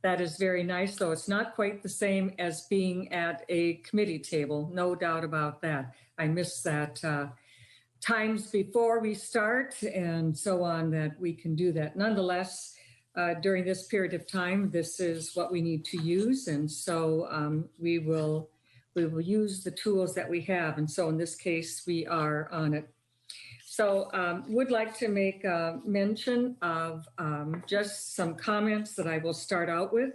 That is very nice, though it's not quite the same as being at a committee table, no doubt about that. I miss that times before we start and so on that we can do that. Nonetheless, during this period of time, this is what we need to use, and so we will use the tools that we have, and so in this case, we are on it. So would like to make a mention of just some comments that I will start out with.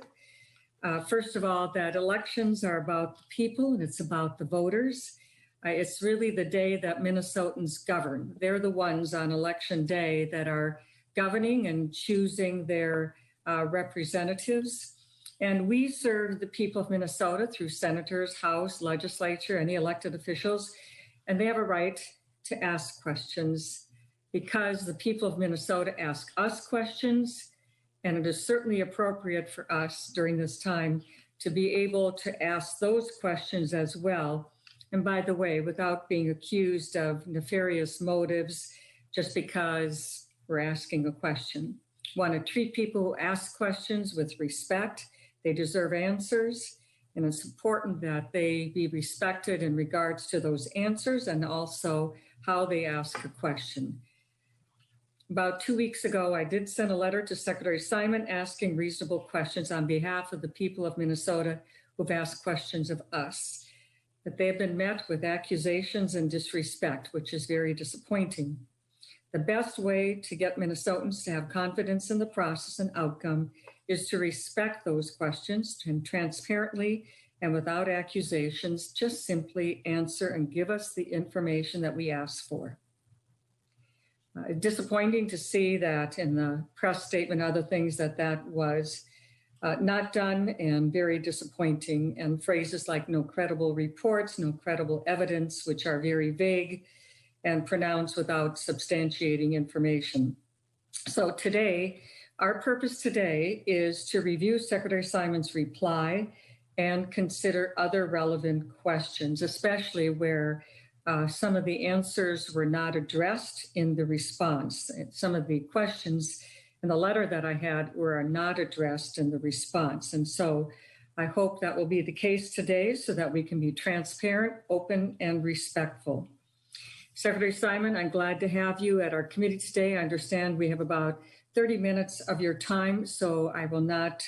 First of all, that elections are about the people and it's about the voters. It's really the day that Minnesotans govern. They're the ones on election day that are governing and choosing their representatives. And we serve the people of Minnesota through senators, House, legislature, and the elected officials. And they have a right to ask questions because the people of Minnesota ask us questions, and it is certainly appropriate for us during this time to be able to ask those questions as well. And by the way, without being accused of nefarious motives just because we're asking a question. Want to treat people who ask questions with respect. They deserve answers. And it's important that they be respected in regards to those answers and also how they ask a question. About 2 weeks ago, I did send a letter to Secretary Simon asking reasonable questions on behalf of the people of Minnesota who've asked questions of us. But they have been met with accusations and disrespect, which is very disappointing. The best way to get Minnesotans to have confidence in the process and outcome is to respect those questions and transparently and without accusations, just simply answer and give us the information that we ask for. Disappointing to see that in the press statement, other things that was not done, and very disappointing. And phrases like no credible reports, no credible evidence, which are very vague and pronounced without substantiating information. So today, our purpose today is to review Secretary Simon's reply and consider other relevant questions, especially where some of the answers were not addressed in the response. Some of the questions in the letter that I had were not addressed in the response. And so I hope that will be the case today so that we can be transparent, open, and respectful. Secretary Simon, I'm glad to have you at our committee today. I understand we have about 30 minutes of your time, so I will not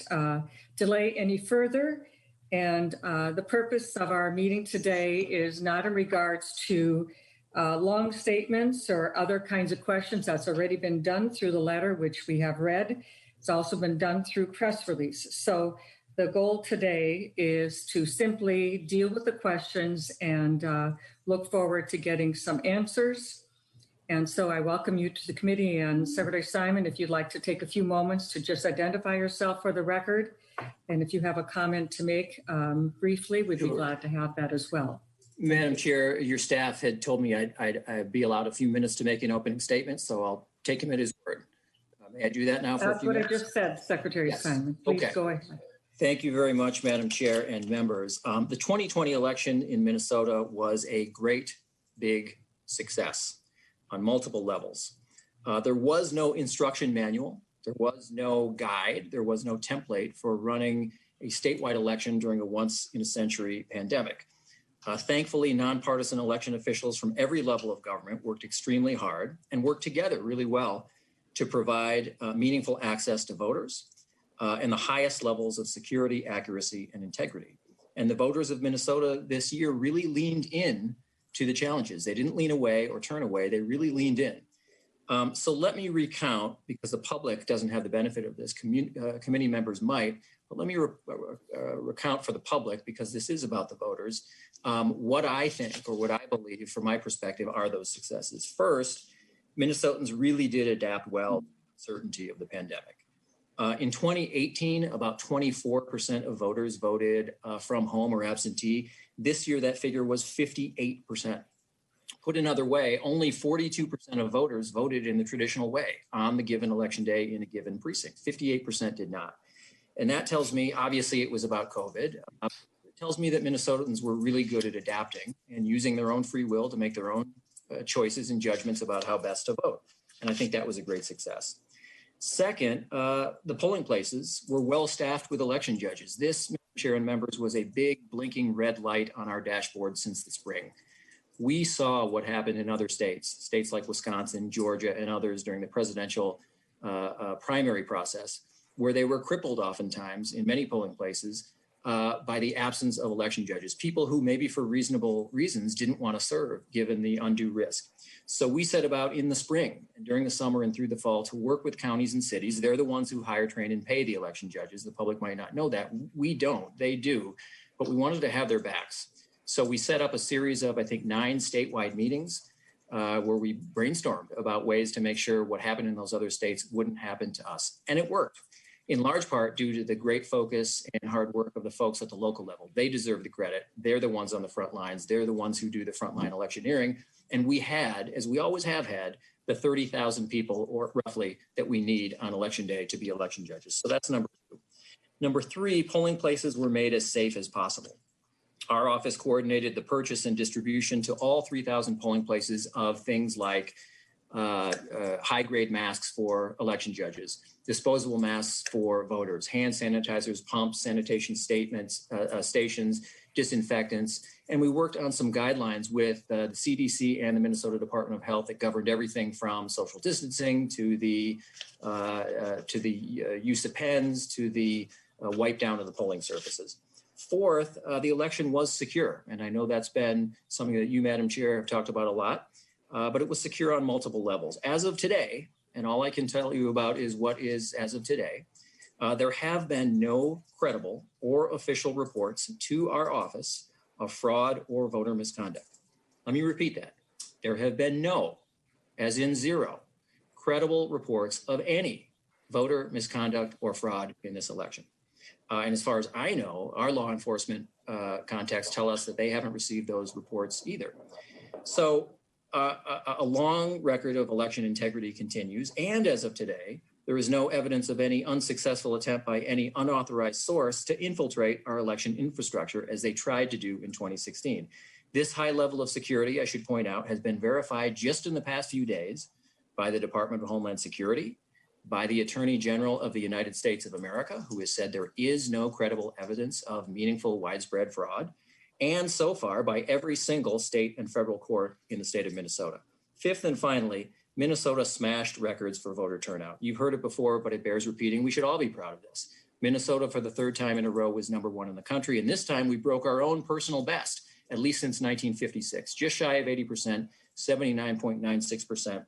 delay any further. And the purpose of our meeting today is not in regards to long statements or other kinds of questions. That's already been done through the letter, which we have read. It's also been done through press releases. So the goal today is to simply deal with the questions and look forward to getting some answers. And so I welcome you to the committee. And Secretary Simon, if you'd like to take a few moments to just identify yourself for the record. And if you have a comment to make briefly, we'd be glad to have that as well. Madam Chair, your staff had told me I'd be allowed a few minutes to make an opening statement, so I'll take him at his word. May I do that now for a few minutes? That's what I just said, Secretary Simon. Please go ahead. Thank you very much, Madam Chair and members. The 2020 election in Minnesota was a great, big success on multiple levels. There was no instruction manual. There was no guide. There was no template for running a statewide election during a once-in-a-century pandemic. Thankfully, nonpartisan election officials from every level of government worked extremely hard and worked together really well to provide meaningful access to voters and the highest levels of security, accuracy, and integrity. And the voters of Minnesota this year really leaned in to the challenges. They didn't lean away or turn away. They really leaned in. So let me recount, because the public doesn't have the benefit of this, committee members might, but let me recount for the public, because this is about the voters, what I think, or what I believe from my perspective, are those successes. First, Minnesotans really did adapt well to the uncertainty of the pandemic. In 2018, about 24% of voters voted from home or absentee. This year, that figure was 58%. Put another way, only 42% of voters voted in the traditional way on the given election day in a given precinct. 58% did not. And that tells me, obviously, it was about COVID. It tells me that Minnesotans were really good at adapting and using their own free will to make their own choices and judgments about how best to vote. And I think that was a great success. Second, the polling places were well staffed with election judges. This, Madam Chair and members, was a big blinking red light on our dashboard since the spring. We saw what happened in other states like Wisconsin, Georgia, and others during the presidential primary process, where they were crippled oftentimes in many polling places by the absence of election judges, people who maybe for reasonable reasons didn't want to serve given the undue risk. So we set about in the spring and during the summer and through the fall to work with counties and cities. They're the ones who hire, train, and pay the election judges. The public might not know that. We don't, they do, but we wanted to have their backs. So we set up a series of, I think, 9 statewide meetings where we brainstormed about ways to make sure what happened in those other states wouldn't happen to us. And it worked, in large part due to the great focus and hard work of the folks at the local level. They deserve the credit. They're the ones on the front lines. They're the ones who do the frontline electioneering. And we had, as we always have had, the 30,000 people, or roughly, that we need on election day to be election judges. So that's number 2. Number 3, polling places were made as safe as possible. Our office coordinated the purchase and distribution to all 3,000 polling places of things like high-grade masks for election judges, disposable masks for voters, hand sanitizers, pumps, sanitation stations, disinfectants. And we worked on some guidelines with the CDC and the Minnesota Department of Health that governed everything from social distancing to the use of pens to the wipe down of the polling surfaces. Fourth, the election was secure. And I know that's been something that you, Madam Chair, have talked about a lot, but it was secure on multiple levels. As of today, and all I can tell you about is what is as of today, there have been no credible or official reports to our office of fraud or voter misconduct. Let me repeat that. There have been no, as in 0, credible reports of any voter misconduct or fraud in this election. And as far as I know, our law enforcement contacts tell us that they haven't received those reports either. So a long record of election integrity continues. And as of today, there is no evidence of any unsuccessful attempt by any unauthorized source to infiltrate our election infrastructure as they tried to do in 2016. This high level of security, I should point out, has been verified just in the past few days by the Department of Homeland Security, by the Attorney General of the United States of America, who has said there is no credible evidence of meaningful widespread fraud, and so far by every single state and federal court in the state of Minnesota. Fifth and finally, Minnesota smashed records for voter turnout. You've heard it before, but it bears repeating. We should all be proud of this. Minnesota, for the 3rd time in a row, was #1 in the country, and this time we broke our own personal best, at least since 1956, just shy of 80%, 79.96%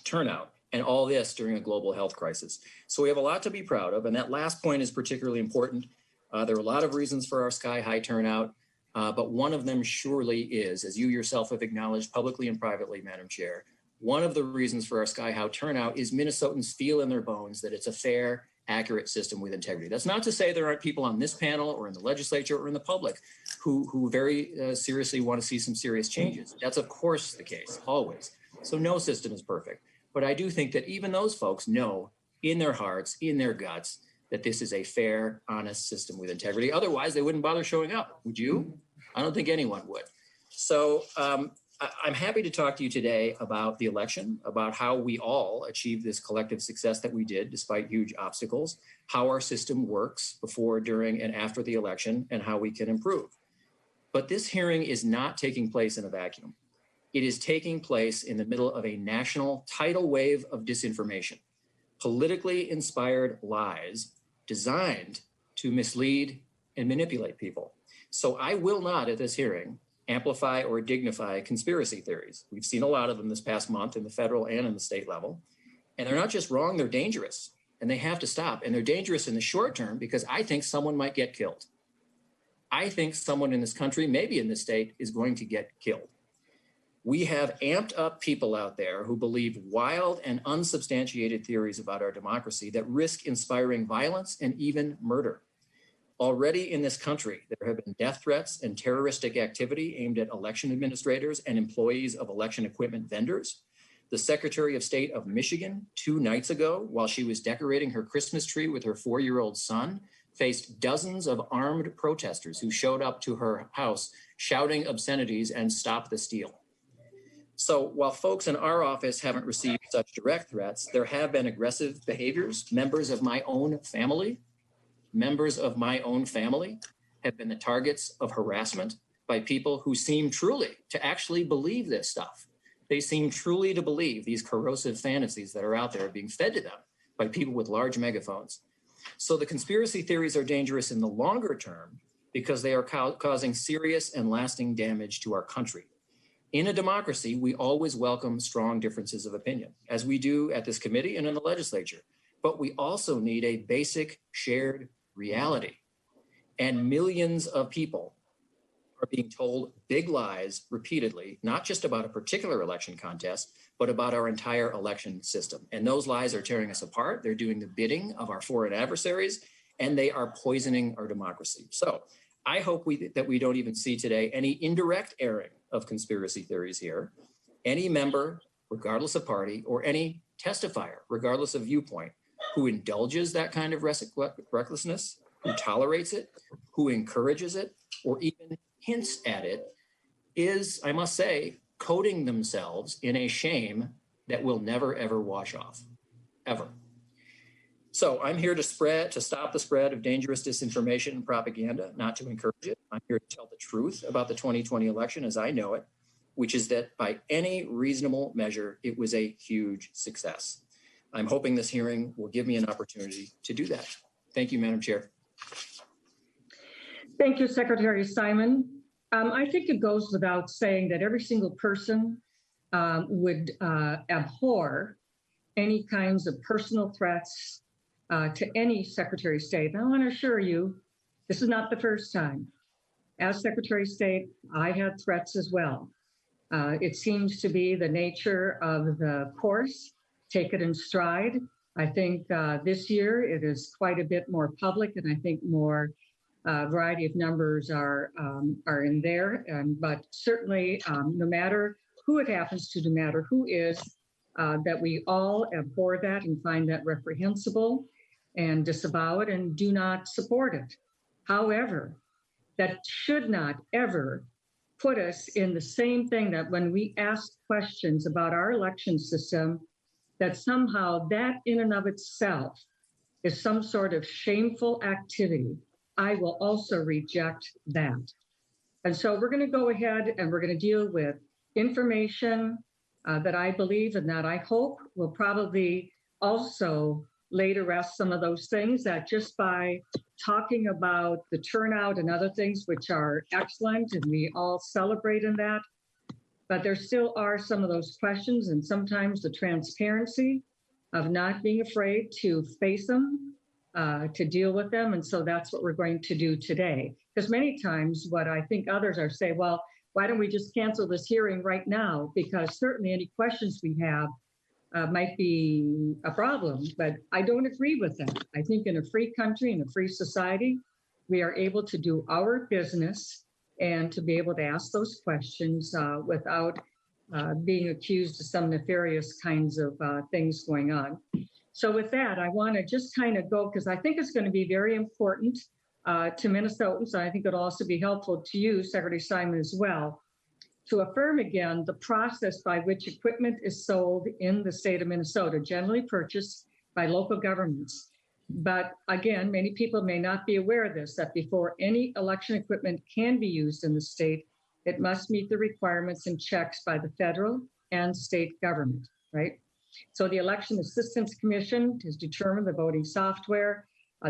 turnout. And all this during a global health crisis. So we have a lot to be proud of. And that last point is particularly important. There are a lot of reasons for our sky-high turnout, but one of them surely is, as you yourself have acknowledged publicly and privately, Madam Chair, one of the reasons for our sky-high turnout is Minnesotans feel in their bones that it's a fair, accurate system with integrity. That's not to say there aren't people on this panel or in the legislature or in the public who very seriously want to see some serious changes. That's of course the case, always. So no system is perfect. But I do think that even those folks know in their hearts, in their guts, that this is a fair, honest system with integrity. Otherwise, they wouldn't bother showing up. Would you? I don't think anyone would. So I'm happy to talk to you today about the election, about how we all achieved this collective success that we did despite huge obstacles, how our system works before, during, and after the election, and how we can improve. But this hearing is not taking place in a vacuum. It is taking place in the middle of a national tidal wave of disinformation, politically inspired lies designed to mislead and manipulate people. So I will not at this hearing amplify or dignify conspiracy theories. We've seen a lot of them this past month in the federal and in the state level. And they're not just wrong, they're dangerous. And they have to stop. And they're dangerous in the short term because I think someone might get killed. I think someone in this country, maybe in this state, is going to get killed. We have amped up people out there who believe wild and unsubstantiated theories about our democracy that risk inspiring violence and even murder. Already in this country, there have been death threats and terroristic activity aimed at election administrators and employees of election equipment vendors. The Secretary of State of Michigan, 2 nights ago, while she was decorating her Christmas tree with her 4-year-old son, faced dozens of armed protesters who showed up to her house shouting obscenities and "Stop the Steal." So while folks in our office haven't received such direct threats, there have been aggressive behaviors. Members of my own family have been the targets of harassment by people who seem truly to actually believe this stuff. They seem truly to believe these corrosive fantasies that are out there being fed to them by people with large megaphones. So the conspiracy theories are dangerous in the longer term because they are causing serious and lasting damage to our country. In a democracy, we always welcome strong differences of opinion, as we do at this committee and in the legislature. But we also need a basic shared reality. And millions of people are being told big lies repeatedly, not just about a particular election contest, but about our entire election system. And those lies are tearing us apart. They're doing the bidding of our foreign adversaries, and they are poisoning our democracy. So I hope that we don't even see today any indirect airing of conspiracy theories here. Any member, regardless of party, or any testifier, regardless of viewpoint, who indulges that kind of recklessness, who tolerates it, who encourages it, or even hints at it, is, I must say, coating themselves in a shame that will never, ever wash off, ever. So I'm here to stop the spread of dangerous disinformation and propaganda, not to encourage it. I'm here to tell the truth about the 2020 election as I know it, which is that by any reasonable measure, it was a huge success. I'm hoping this hearing will give me an opportunity to do that. Thank you, Madam Chair. Thank you, Secretary Simon. I think it goes without saying that every single person would abhor any kinds of personal threats to any Secretary of State. And I want to assure you, this is not the first time. As Secretary of State, I had threats as well. It seems to be the nature of the course. Take it in stride. I think this year it is quite a bit more public, and I think more variety of numbers are in there. But certainly, no matter who it happens to, no matter who is, that we all abhor that and find that reprehensible and disavow it and do not support it. However, that should not ever put us in the same thing that when we ask questions about our election system, that somehow that in and of itself is some sort of shameful activity. I will also reject that. And so we're going to go ahead and we're going to deal with information that I believe and that I hope will probably also lay to rest some of those things that just by talking about the turnout and other things, which are excellent, and we all celebrate in that, but there still are some of those questions and sometimes the transparency of not being afraid to face them, to deal with them. And so that's what we're going to do today. Because many times what I think others are saying, well, why don't we just cancel this hearing right now? Because certainly any questions we have might be a problem, but I don't agree with that. I think in a free country, in a free society, we are able to do our business and to be able to ask those questions without being accused of some nefarious kinds of things going on. So with that, I want to just kind of go, because I think it's going to be very important to Minnesotans. I think it'll also be helpful to you, Secretary Simon, as well, to affirm again the process by which equipment is sold in the state of Minnesota, generally purchased by local governments. But again, many people may not be aware of this, that before any election equipment can be used in the state, it must meet the requirements and checks by the federal and state government, right? So the Election Assistance Commission has determined the voting software.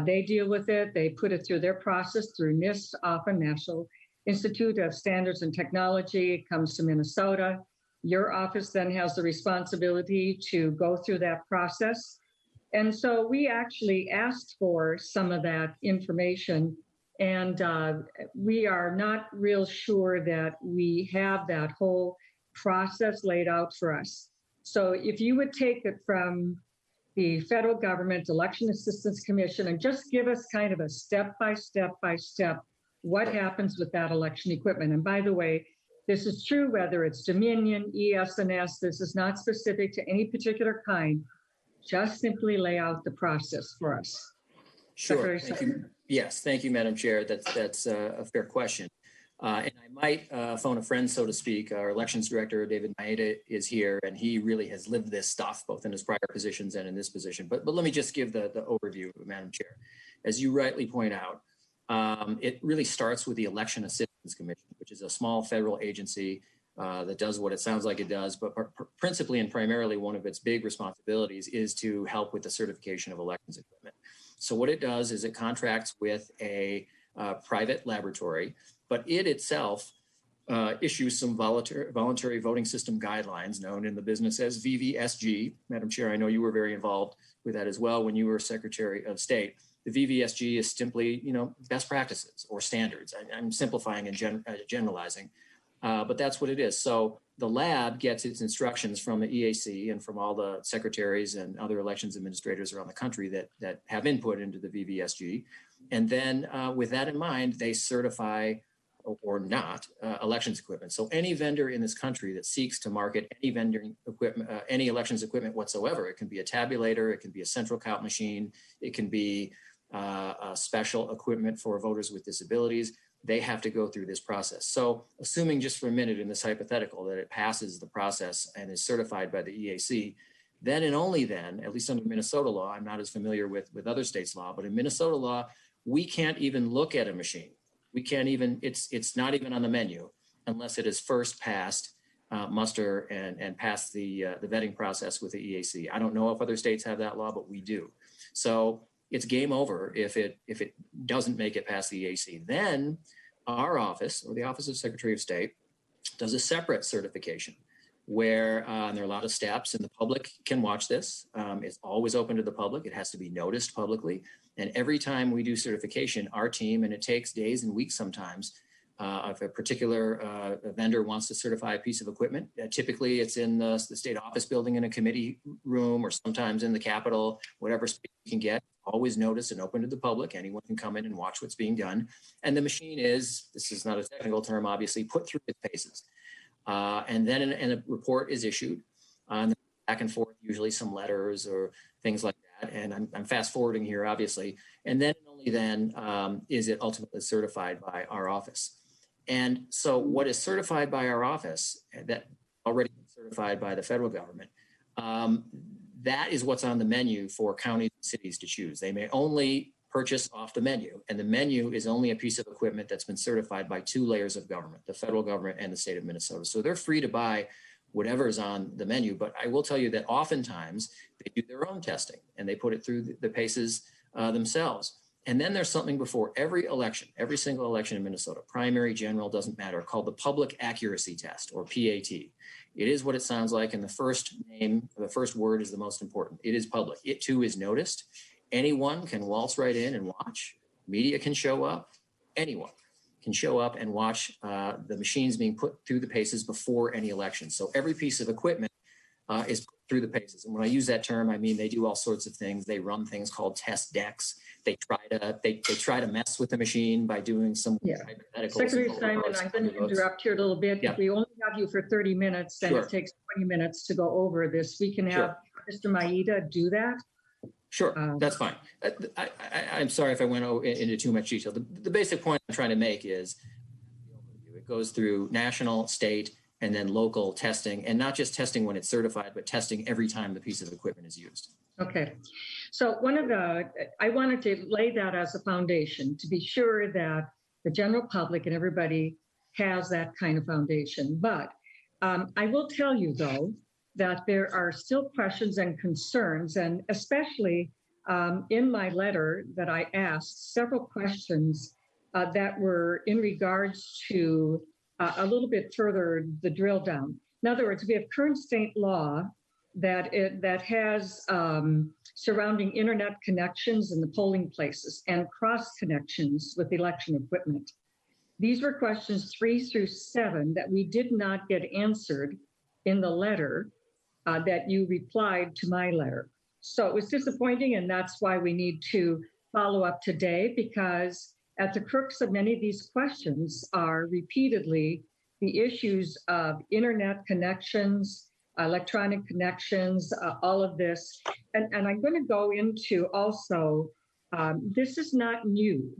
They deal with it. They put it through their process through NIST, often National Institute of Standards and Technology. It comes to Minnesota. Your office then has the responsibility to go through that process. And so we actually asked for some of that information, and we are not real sure that we have that whole process laid out for us. So if you would take it from the federal government Election Assistance Commission and just give us kind of a step by step what happens with that election equipment. And by the way, this is true whether it's Dominion, ES&S, this is not specific to any particular kind. Just simply lay out the process for us. Sure. Thank you. Yes, thank you, Madam Chair. That's a fair question. And I might phone a friend, so to speak. Our elections director, David Maeda, is here, and he really has lived this stuff, both in his prior positions and in this position. But let me just give the overview, Madam Chair. As you rightly point out, it really starts with the Election Assistance Commission, which is a small federal agency that does what it sounds like it does, but principally and primarily one of its big responsibilities is to help with the certification of elections equipment. So what it does is it contracts with a private laboratory, but it itself issues some voluntary voting system guidelines known in the business as VVSG. Madam Chair, I know you were very involved with that as well when you were Secretary of State. The VVSG is simply, best practices or standards. I'm simplifying and generalizing, but that's what it is. So the lab gets its instructions from the EAC and from all the secretaries and other elections administrators around the country that have input into the VVSG. And then with that in mind, they certify or not elections equipment. So any vendor in this country that seeks to market any vending equipment, any elections equipment whatsoever, it can be a tabulator, it can be a central count machine, it can be special equipment for voters with disabilities, they have to go through this process. So assuming just for a minute in this hypothetical that it passes the process and is certified by the EAC, then and only then, at least under Minnesota law, I'm not as familiar with other states' law, but in Minnesota law, we can't even look at a machine. We can't even, it's not even on the menu unless it is first passed muster and passed the vetting process with the EAC. I don't know if other states have that law, but we do. So it's game over if it doesn't make it past the EAC. Then our office, or the Office of Secretary of State, does a separate certification where and there are a lot of steps, and the public can watch this. It's always open to the public. It has to be noticed publicly. And every time we do certification, our team, and it takes days and weeks sometimes, if a particular vendor wants to certify a piece of equipment, typically it's in the state office building in a committee room, or sometimes in the Capitol, whatever space you can get, always noticed and open to the public. Anyone can come in and watch what's being done. And the machine is, this is not a technical term, obviously, put through its paces. And then a report is issued, and back and forth, usually some letters or things like that. And I'm fast forwarding here, obviously. And then only then is it ultimately certified by our office. And so what is certified by our office, that already been certified by the federal government, that is what's on the menu for counties and cities to choose. They may only purchase off the menu, and the menu is only a piece of equipment that's been certified by two layers of government, the federal government and the state of Minnesota. So they're free to buy whatever is on the menu, but I will tell you that oftentimes they do their own testing and they put it through the paces themselves. And then there's something before every election, every single election in Minnesota, primary, general, doesn't matter, called the Public Accuracy Test, or PAT. It is what it sounds like, and the first name, the first word is the most important. It is public. It too is noticed. Anyone can waltz right in and watch. Media can show up. Anyone can show up and watch the machines being put through the paces before any election. So every piece of equipment is put through the paces. And when I use that term, I mean they do all sorts of things. They run things called test decks. They try to mess with the machine by doing some hypotheticals. Secretary Simon, I'm going to interrupt here a little bit. Yeah. If we only have you for 30 minutes, then Sure. it takes 20 minutes to go over this. We can have Mr. Maeda do that. Sure, that's fine. I'm sorry if I went into too much detail. The basic point I'm trying to make is it goes through national, state, and then local testing, and not just testing when it's certified, but testing every time the piece of equipment is used. Okay. So I wanted to lay that as a foundation to be sure that the general public and everybody has that kind of foundation. But I will tell you, though, that there are still questions and concerns, and especially in my letter that I asked several questions that were in regards to a little bit further the drill down. In other words, we have current state law that has surrounding internet connections in the polling places and cross connections with election equipment. These were questions 3 through 7 that we did not get answered in the letter that you replied to my letter. So it was disappointing, and that's why we need to follow up today, because at the crux of many of these questions are repeatedly the issues of internet connections, electronic connections, all of this. And I'm going to go into also, this is not new.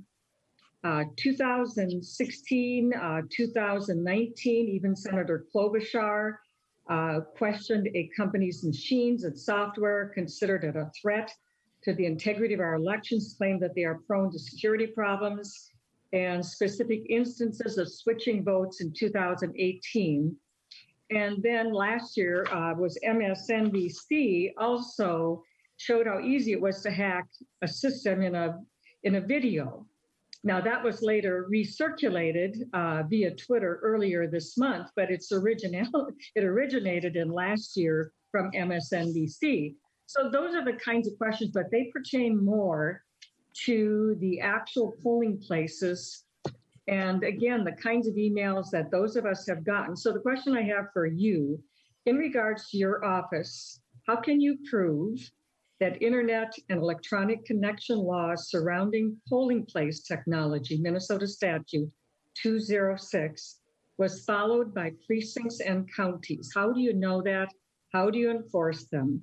2016, 2019, even Senator Klobuchar questioned a company's machines and software, considered it a threat to the integrity of our elections, claimed that they are prone to security problems, and specific instances of switching votes in 2018. And then last year was MSNBC also showed how easy it was to hack a system in a video. Now that was later recirculated via Twitter earlier this month, but it originated in last year from MSNBC. So those are the kinds of questions, but they pertain more to the actual polling places. And again, the kinds of emails that those of us have gotten. So the question I have for you, in regards to your office, how can you prove that internet and electronic connection laws surrounding polling place technology, Minnesota Statute 206, was followed by precincts and counties? How do you know that? How do you enforce them?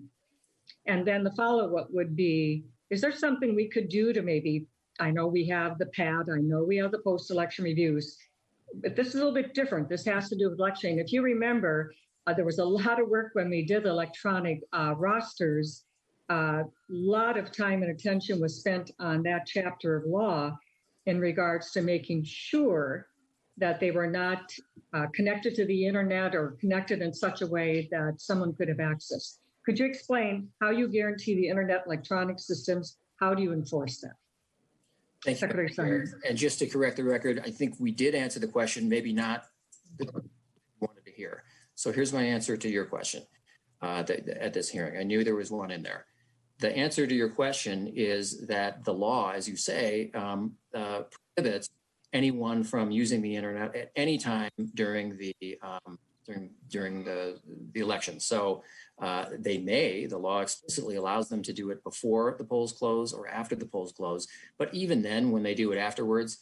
And then the follow-up would be, is there something we could do to maybe, I know we have the PAD, I know we have the post-election reviews, but this is a little bit different. This has to do with election. If you remember, there was a lot of work when we did the electronic rosters. A lot of time and attention was spent on that chapter of law in regards to making sure that they were not connected to the internet or connected in such a way that someone could have access. Could you explain how you guarantee the internet electronic systems? How do you enforce that? Thank you, Secretary Simon. And just to correct the record, I think we did answer the question, maybe not the one you wanted to hear. So here's my answer to your question at this hearing. I knew there was one in there. The answer to your question is that the law, as you say, prohibits anyone from using the internet at any time during the election. So the law explicitly allows them to do it before the polls close or after the polls close. But even then, when they do it afterwards,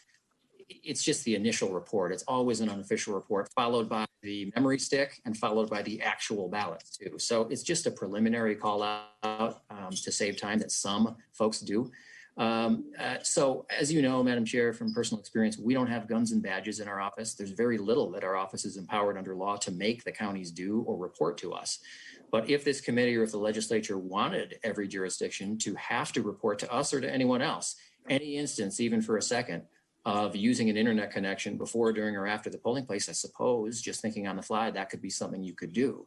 it's just the initial report. It's always an unofficial report, followed by the memory stick and followed by the actual ballots too. So it's just a preliminary call out to save time that some folks do. So as you know, Madam Chair, from personal experience, we don't have guns and badges in our office. There's very little that our office is empowered under law to make the counties do or report to us. But if this committee or if the legislature wanted every jurisdiction to have to report to us or to anyone else, any instance, even for a second, of using an internet connection before, during, or after the polling place, I suppose, just thinking on the fly, that could be something you could do.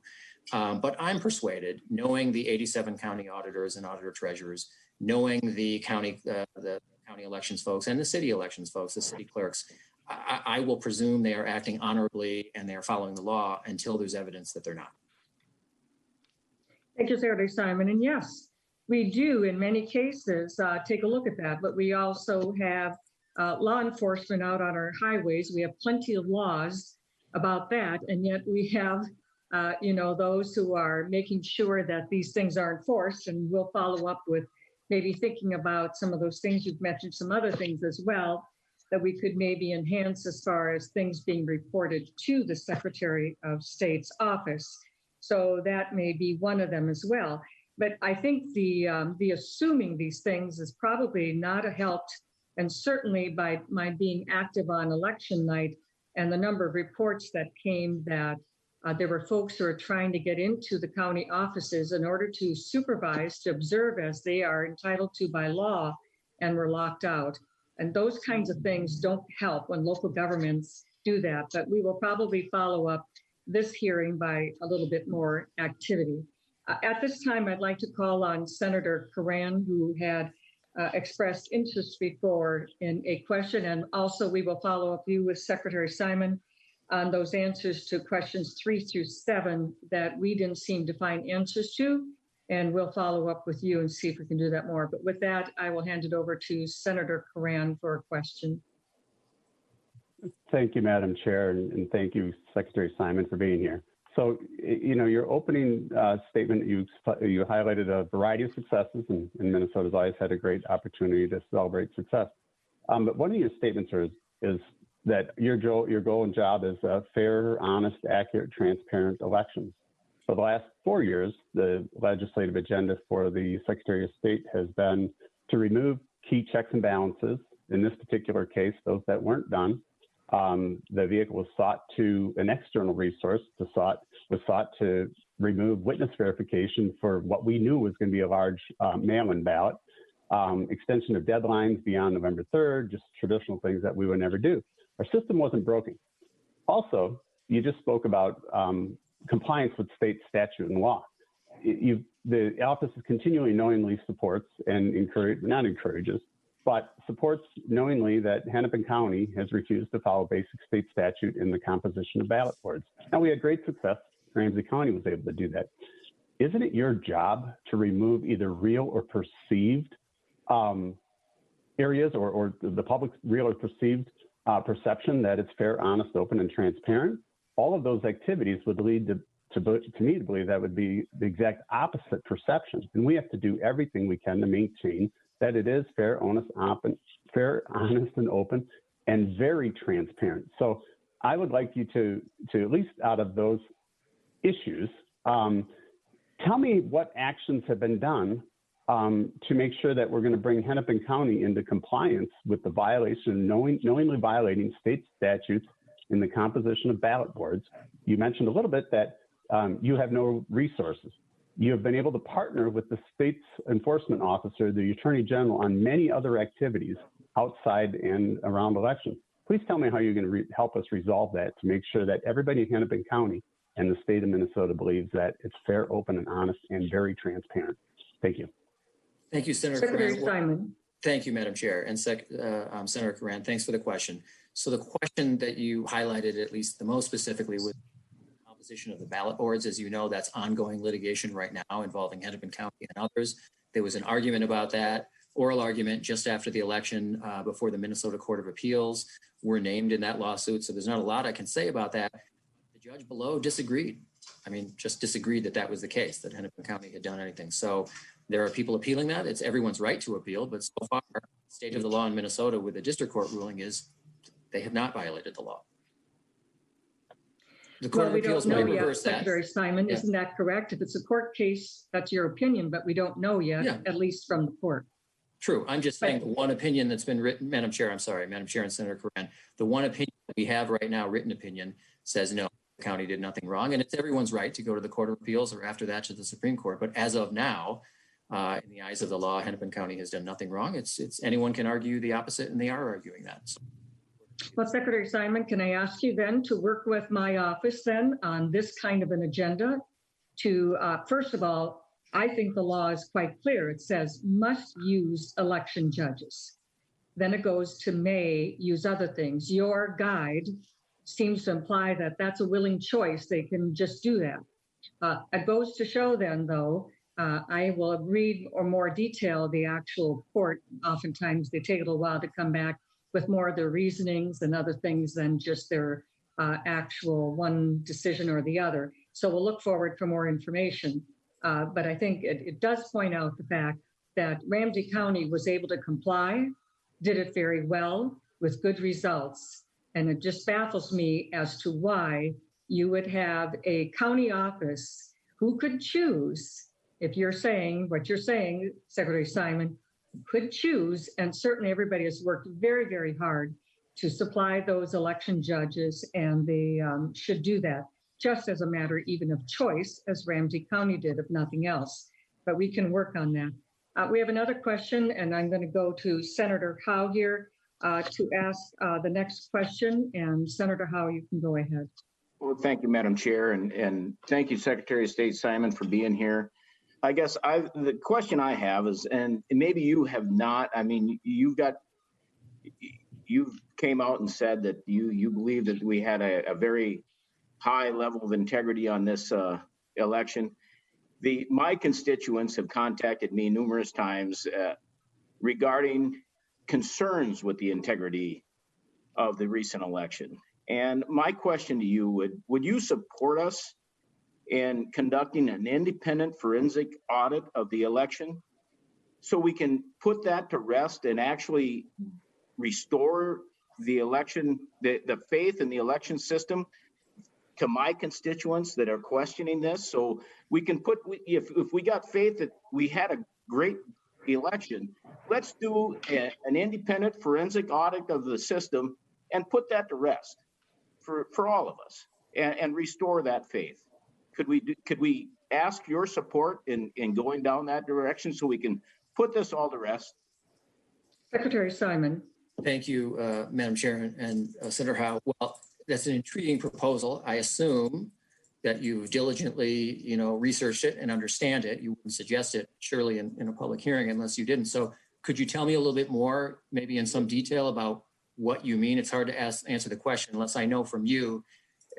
But I'm persuaded, knowing the 87 county auditors and auditor treasurers, knowing the county elections folks and the city elections folks, the city clerks, I will presume they are acting honorably and they are following the law until there's evidence that they're not. Thank you, Secretary Simon. And yes, we do in many cases take a look at that, but we also have law enforcement out on our highways. We have plenty of laws about that, and yet we have, those who are making sure that these things are enforced, and we'll follow up with maybe thinking about some of those things. You've mentioned some other things as well that we could maybe enhance as far as things being reported to the Secretary of State's office. So that may be one of them as well. But I think the assuming these things is probably not a help. And certainly by my being active on election night and the number of reports that came that there were folks who are trying to get into the county offices in order to supervise, to observe as they are entitled to by law, and were locked out. And those kinds of things don't help when local governments do that. But we will probably follow up this hearing by a little bit more activity. At this time, I'd like to call on Senator Curran, who had expressed interest before in a question, and also we will follow up you with Secretary Simon on those answers to questions 3 through 7 that we didn't seem to find answers to, and we'll follow up with you and see if we can do that more. But with that, I will hand it over to Senator Curran for a question. Thank you, Madam Chair, and thank you, Secretary Simon, for being here. So, your opening statement, you highlighted a variety of successes, and Minnesota's always had a great opportunity to celebrate success. But one of your statements is that your goal and job is fair, honest, accurate, transparent elections. For the last 4 years, the legislative agenda for the Secretary of State has been to remove key checks and balances In this particular case, those that weren't done, the vehicle was sought to an external resource was sought to remove witness verification for what we knew was going to be a large mail-in ballot, extension of deadlines beyond November 3rd, just traditional things that we would never do. Our system wasn't broken. Also, you just spoke about compliance with state statute and law. The office continually knowingly supports and not encourages, but supports knowingly that Hennepin County has refused to follow basic state statute in the composition of ballot boards. Now, we had great success. Ramsey County was able to do that. Isn't it your job to remove either real or perceived areas or the public's real or perceived perception that it's fair, honest, open, and transparent? All of those activities would lead to me to believe that would be the exact opposite perception. And we have to do everything we can to maintain that it is fair, honest, and open, and very transparent. So I would like you to at least out of those issues, tell me what actions have been done to make sure that we're going to bring Hennepin County into compliance with the violation, knowingly violating state statutes in the composition of ballot boards. You mentioned a little bit that you have no resources. You have been able to partner with the state's enforcement officer, the Attorney General, on many other activities outside and around elections. Please tell me how you're going to help us resolve that to make sure that everybody in Hennepin County and the state of Minnesota believes that it's fair, open, and honest, and very transparent. Thank you. Thank you, Senator Secretary Coran. Simon. Thank you, Madam Chair. And Senator Coran, thanks for the question. So the question that you highlighted, at least the most specifically, was the composition of the ballot boards. As you know, that's ongoing litigation right now involving Hennepin County and others. There was an argument about that, oral argument just after the election before the Minnesota Court of Appeals. We're named in that lawsuit, so there's not a lot I can say about that. The judge below disagreed. I mean, just disagreed that that was the case, that Hennepin County had done anything. So there are people appealing that. It's everyone's right to appeal, but so far, the state of the law in Minnesota with the district court ruling is they have not violated the law. The Court of Appeals might reverse that. Secretary Simon, Yeah. Isn't that correct? If it's a court case, that's your opinion, but we don't know yet, Yeah. at least from the court. True. I'm just saying the one opinion that's been written, Madam Chair, I'm sorry, Madam Chair and Senator Coran, the one opinion that we have right now, written opinion, says no, the county did nothing wrong. And it's everyone's right to go to the Court of Appeals or after that to the Supreme Court. But as of now, in the eyes of the law, Hennepin County has done nothing wrong. It's anyone can argue the opposite, and they are arguing that. So. Well, Secretary Simon, can I ask you then to work with my office then on this kind of an agenda to, first of all, I think the law is quite clear. It says must use election judges. Then it goes to may use other things. Your guide seems to imply that that's a willing choice. They can just do that. It goes to show then, though, I will read or more detail the actual court. Oftentimes they take a little while to come back with more of their reasonings and other things than just their actual one decision or the other. So we'll look forward for more information. But I think it does point out the fact that Ramsey County was able to comply, did it very well with good results. And it just baffles me as to why you would have a county office who could choose, if you're saying what you're saying, Secretary Simon, could choose, and certainly everybody has worked very, very hard to supply those election judges, and they should do that just as a matter even of choice, as Ramsey County did, if nothing else. But we can work on that. We have another question, and I'm going to go to Senator Howe here to ask the next question. And Senator Howe, you can go ahead. Well, thank you, Madam Chair, and thank you, Secretary of State Simon, for being here. I guess the question I have is, and maybe you have not, I mean, you came out and said that you believe that we had a very high level of integrity on this election. My constituents have contacted me numerous times regarding concerns with the integrity of the recent election. And my question to you would you support us in conducting an independent forensic audit of the election so we can put that to rest and actually restore the election, the faith in the election system to my constituents that are questioning this? So we can if we got faith that we had a great election, let's do an independent forensic audit of the system and put that to rest for all of us and restore that faith. Could we ask your support in going down that direction so we can put this all to rest? Secretary Simon. Thank you, Madam Chair and Senator Howe. Well, that's an intriguing proposal. I assume that you've diligently, researched it and understand it. You wouldn't suggest it surely in a public hearing unless you didn't. So could you tell me a little bit more, maybe in some detail, about what you mean? It's hard to answer the question unless I know from you,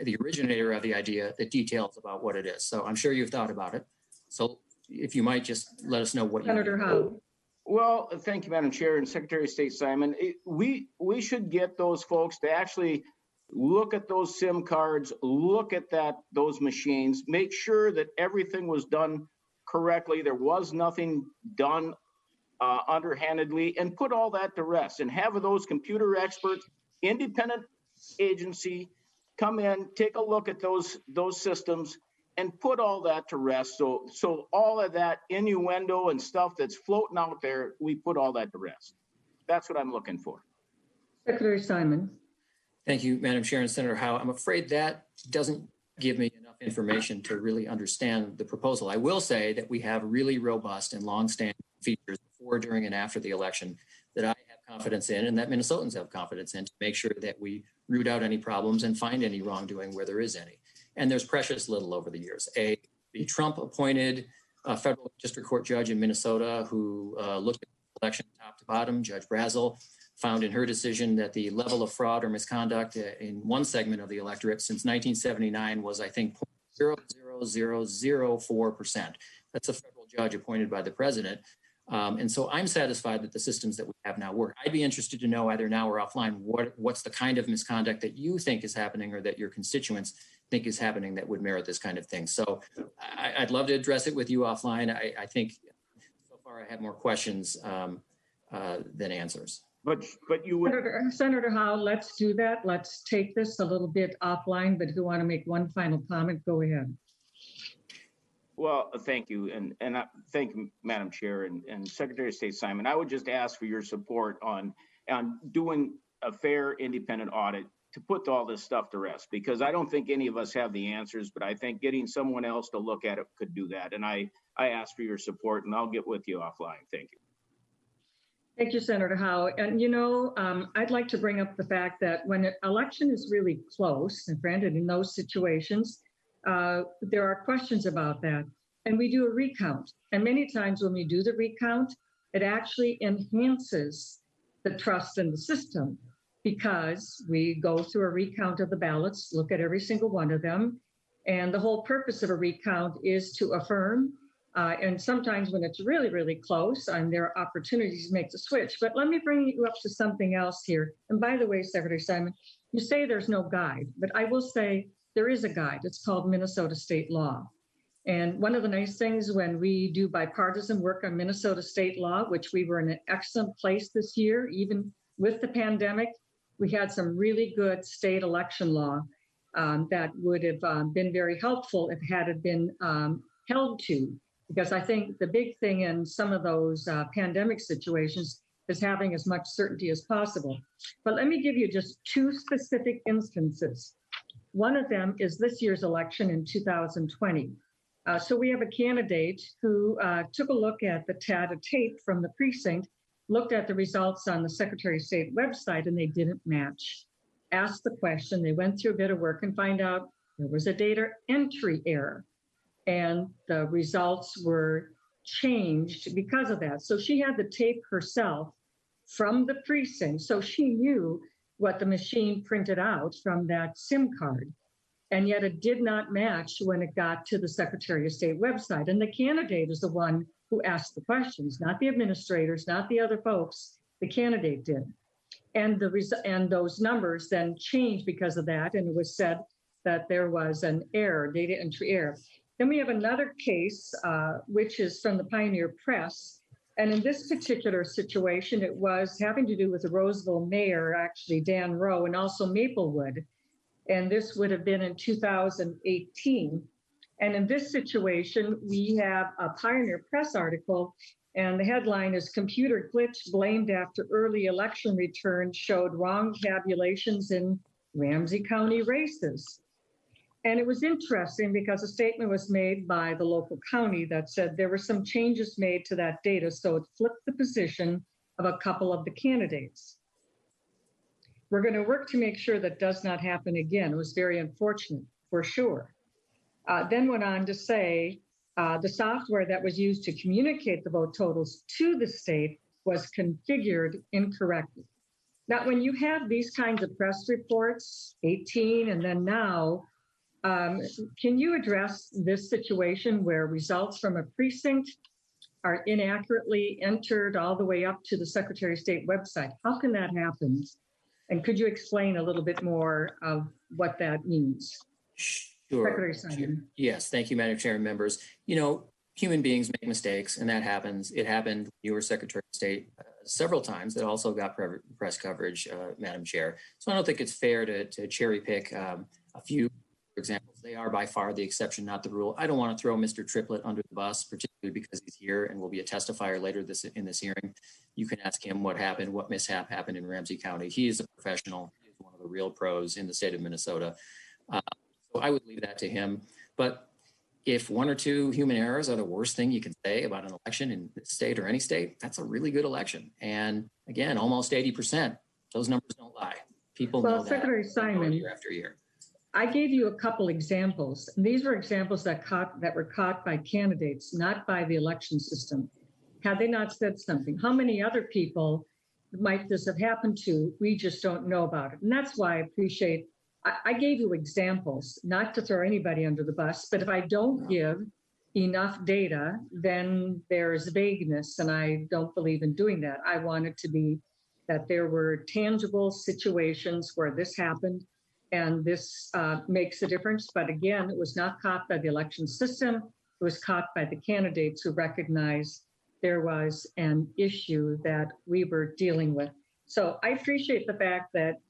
the originator of the idea, the details about what it is. So I'm sure you've thought about it. So if you might just let us know what you mean. Senator Howe. Well, thank you, Madam Chair and Secretary of State Simon. We should get those folks to actually look at those SIM cards, look at those machines, make sure that everything was done correctly. There was nothing done underhandedly, and put all that to rest and have those computer experts, independent agency, come in, take a look at those systems and put all that to rest. So all of that innuendo and stuff that's floating out there, we put all that to rest. That's what I'm looking for. Secretary Simon. Thank you, Madam Chair and Senator Howe. I'm afraid that doesn't give me enough information to really understand the proposal. I will say that we have really robust and longstanding features before, during, and after the election that I have confidence in and that Minnesotans have confidence in to make sure that we root out any problems and find any wrongdoing where there is any. And there's precious little over the years. The Trump-appointed federal district court judge in Minnesota who looked at the election top to bottom, Judge Brazel, found in her decision that the level of fraud or misconduct in one segment of the electorate since 1979 was, I think, 0.00004%. That's a federal judge appointed by the president. And so I'm satisfied that the systems that we have now work. I'd be interested to know, either now or offline, what's the kind of misconduct that you think is happening or that your constituents think is happening that would merit this kind of thing. So I'd love to address it with you offline. I think so far I have more questions than answers. But you would. Senator Howe, let's do that. Let's take this a little bit offline, but if you want to make one final comment, go ahead. Well, thank you. And thank you, Madam Chair and Secretary of State Simon. I would just ask for your support on doing a fair independent audit to put all this stuff to rest, because I don't think any of us have the answers, but I think getting someone else to look at it could do that. And I ask for your support, and I'll get with you offline. Thank you. Thank you, Senator Howe. And I'd like to bring up the fact that when an election is really close, and granted in those situations, there are questions about that. And we do a recount. And many times when we do the recount, it actually enhances the trust in the system, because we go through a recount of the ballots, look at every single one of them. And the whole purpose of a recount is to affirm. And sometimes when it's really, really close, and there are opportunities to make the switch. But let me bring you up to something else here. And by the way, Secretary Simon, you say there's no guide, but I will say there is a guide. It's called Minnesota state law. And one of the nice things when we do bipartisan work on Minnesota state law, which we were in an excellent place this year, even with the pandemic, we had some really good state election law that would have been very helpful if had it been held to. Because I think the big thing in some of those pandemic situations is having as much certainty as possible. But let me give you just two specific instances. One of them is this year's election in 2020. So we have a candidate who took a look at the tape from the precinct, looked at the results on the Secretary of State website, and they didn't match. Asked the question, they went through a bit of work and find out there was a data entry error. And the results were changed because of that. So she had the tape herself from the precinct. So she knew what the machine printed out from that SIM card. And yet it did not match when it got to the Secretary of State website. And the candidate is the one who asked the questions, not the administrators, not the other folks. The candidate did. And those numbers then changed because of that. And it was said that there was an error, data entry error. Then we have another case, which is from the Pioneer Press. And in this particular situation, it was having to do with the Roseville mayor, actually Dan Rowe, and also Maplewood. And this would have been in 2018. And in this situation, we have a Pioneer Press article And the headline is Computer Glitch Blamed After Early Election Return Showed Wrong Tabulations in Ramsey County Races. And it was interesting because a statement was made by the local county that said there were some changes made to that data, so it flipped the position of a couple of the candidates. We're going to work to make sure that does not happen again. It was very unfortunate, for sure. Then went on to say the software that was used to communicate the vote totals to the state was configured incorrectly. Now, when you have these kinds of press reports, 18 and then now, can you address this situation where results from a precinct are inaccurately entered all the way up to the Secretary of State website? How can that happen? And could you explain a little bit more of what that means? Sure. Secretary Simon. Yes, thank you, Madam Chair and members. You know, human beings make mistakes, and that happens. It happened when you were Secretary of State several times. That also got press coverage, Madam Chair. So I don't think it's fair to cherry pick a few examples. They are by far the exception, not the rule. I don't want to throw Mr. Triplett under the bus, particularly because he's here and will be a testifier later in this hearing. You can ask him what happened, what mishap happened in Ramsey County. He is a professional. He is one of the real pros in the state of Minnesota. So I would leave that to him. But if one or two human errors are the worst thing you can say about an election in this state or any state, that's a really good election. And again, almost 80%. Those numbers don't lie. People know that. Secretary Simon, year after year. I gave you a couple examples. And these were examples that were caught by candidates, not by the election system. Had they not said something, how many other people might this have happened to? We just don't know about it. And that's why I appreciate, I gave you examples, not to throw anybody under the bus, but if I don't give enough data, then there's vagueness, and I don't believe in doing that. I want it to be that there were tangible situations where this happened, and this makes a difference. But again, it was not caught by the election system. It was caught by the candidates who recognized there was an issue that we were dealing with. So I appreciate the fact that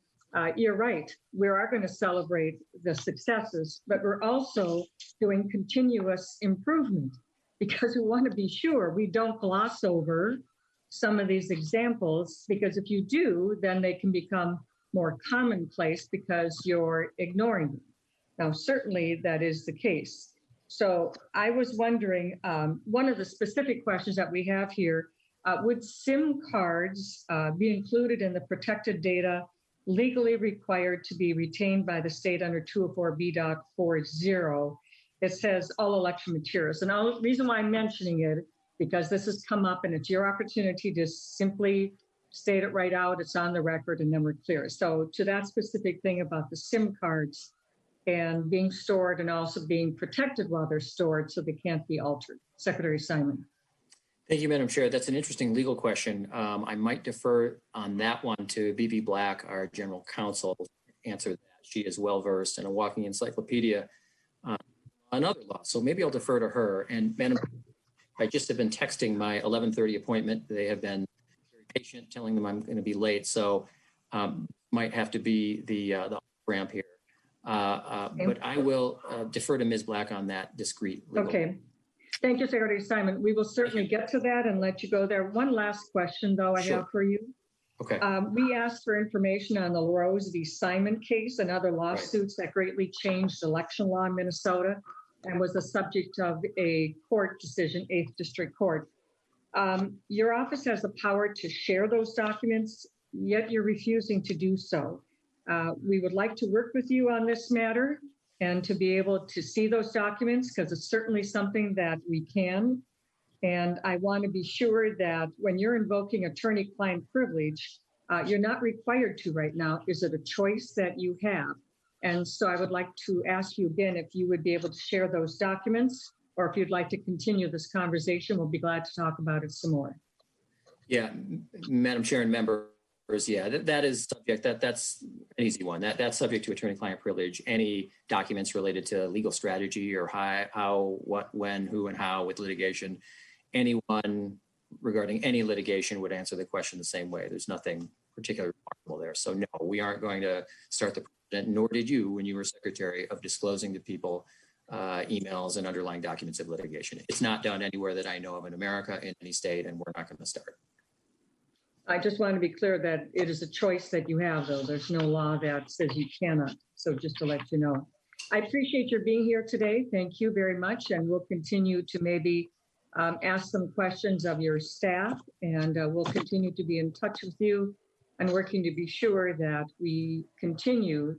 you're right. We are going to celebrate the successes, but we're also doing continuous improvement because we want to be sure we don't gloss over some of these examples, because if you do, then they can become more commonplace because you're ignoring them. Now, certainly that is the case. So I was wondering, one of the specific questions that we have here, would SIM cards be included in the protected data legally required to be retained by the state under 204B.40? It says all election materials. And the reason why I'm mentioning it, because this has come up and it's your opportunity to simply state it right out. It's on the record and then we're clear. So to that specific thing about the SIM cards and being stored and also being protected while they're stored so they can't be altered. Secretary Simon. Thank you, Madam Chair. That's an interesting legal question. I might defer on that one to B.B. Black, our general counsel, to answer that. She is well-versed and a walking encyclopedia on other laws. So maybe I'll defer to her. And Madam, I just have been texting my 11:30 appointment. They have been very patient, telling them I'm going to be late. So might have to be the ramp here. But I will defer to Ms. Black on that discreet legal. Okay. Thank you, Secretary Simon. We will certainly get to that and let you go there. One last question, though, I have for you. Okay. We asked for information on the Rose v. Simon case and other lawsuits that greatly changed election law in Minnesota and was the subject of a court decision, 8th District Court. Your office has the power to share those documents, yet you're refusing to do so. We would like to work with you on this matter and to be able to see those documents, because it's certainly something that we can. And I want to be sure that when you're invoking attorney-client privilege, you're not required to right now. Is it a choice that you have? And so I would like to ask you again if you would be able to share those documents, or if you'd like to continue this conversation, we'll be glad to talk about it some more. Yeah, Madam Chair and members, yeah, that is subject, that's an easy one. That's subject to attorney-client privilege. Any documents related to legal strategy or how, what, when, who, and how with litigation, anyone regarding any litigation would answer the question the same way. There's nothing particularly remarkable there. So no, we aren't going to start the precedent, nor did you when you were Secretary, of disclosing to people emails and underlying documents of litigation. It's not done anywhere that I know of in America, in any state, and we're not going to start. I just want to be clear that it is a choice that you have, though. There's no law that says you cannot. So just to let you know. I appreciate your being here today. Thank you very much. And we'll continue to maybe ask some questions of your staff, and we'll continue to be in touch with you and working to be sure that we continue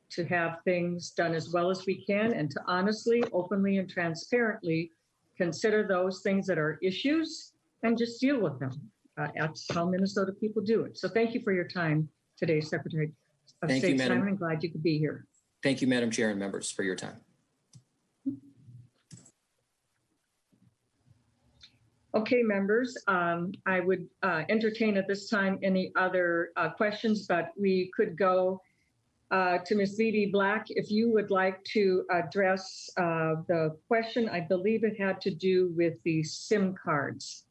to have things done as well as we can, and to honestly, openly, and transparently consider those things that are issues and just deal with them. That's how Minnesota people do it. So thank you for your time today, Secretary of Thank you, State Madam. Simon. I'm glad you could be here. Thank you, Madam Chair and members, for your time. Okay, members, I would entertain at this time any other questions, but we could go to Ms. Vivi Black. If you would like to address the question, I believe it had to do with the SIM cards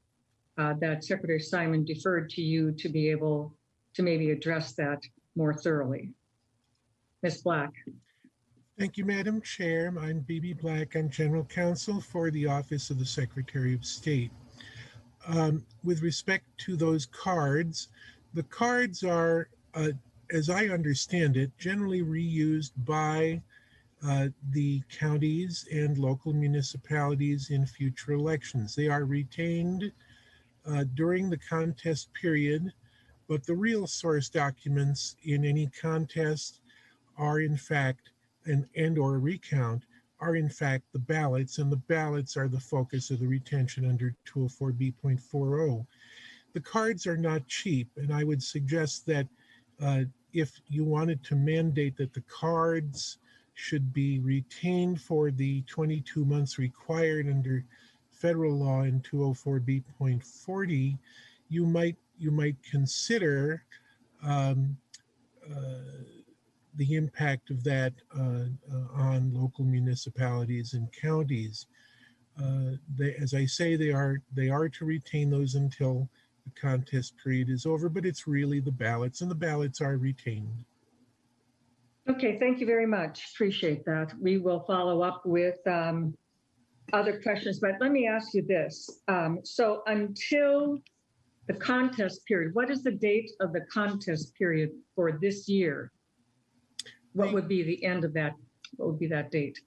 that Secretary Simon deferred to you to be able to maybe address that more thoroughly. Ms. Black. Thank you, Madam Chair. I'm Bibi Black. I'm General Counsel for the Office of the Secretary of State. With respect to those cards, the cards are, as I understand it, generally reused by the counties and local municipalities in future elections. They are retained during the contest period, but the real source documents in any contest are in fact, and or recount, are in fact the ballots, and the ballots are the focus of the retention under 204B.40. The cards are not cheap, and I would suggest that if you wanted to mandate that the cards should be retained for the 22 months required under federal law in 204B.40, you might consider the impact of that on local municipalities and counties. As I say, they are to retain those until the contest period is over, but it's really the ballots, and the ballots are retained. Okay, thank you very much. Appreciate that. We will follow up with other questions, but let me ask you this. So until the contest period, what is the date of the contest period for this year? What would be the end of that? What would be that date?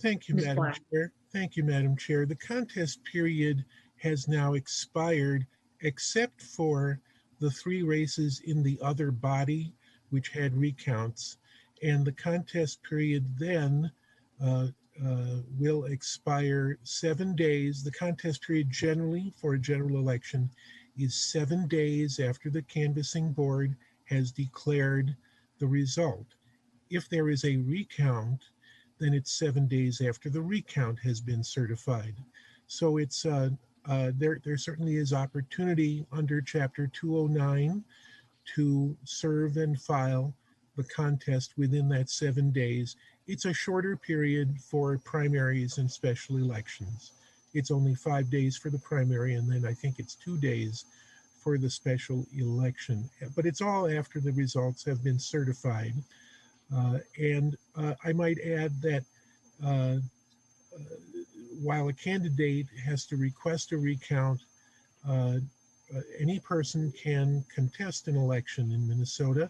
Thank you, Ms. Madam Black. Chair. Thank you, Madam Chair. The contest period has now expired, except for the 3 races in the other body, which had recounts. And the contest period then will expire 7 days. The contest period generally for a general election is 7 days after the canvassing board has declared the result. If there is a recount, then it's 7 days after the recount has been certified. So it's there certainly is opportunity under Chapter 209 to serve and file the contest within that 7 days. It's a shorter period for primaries and special elections. It's only 5 days for the primary, and then I think it's 2 days for the special election. But it's all after the results have been certified. And I might add that while a candidate has to request a recount, any person can contest an election in Minnesota.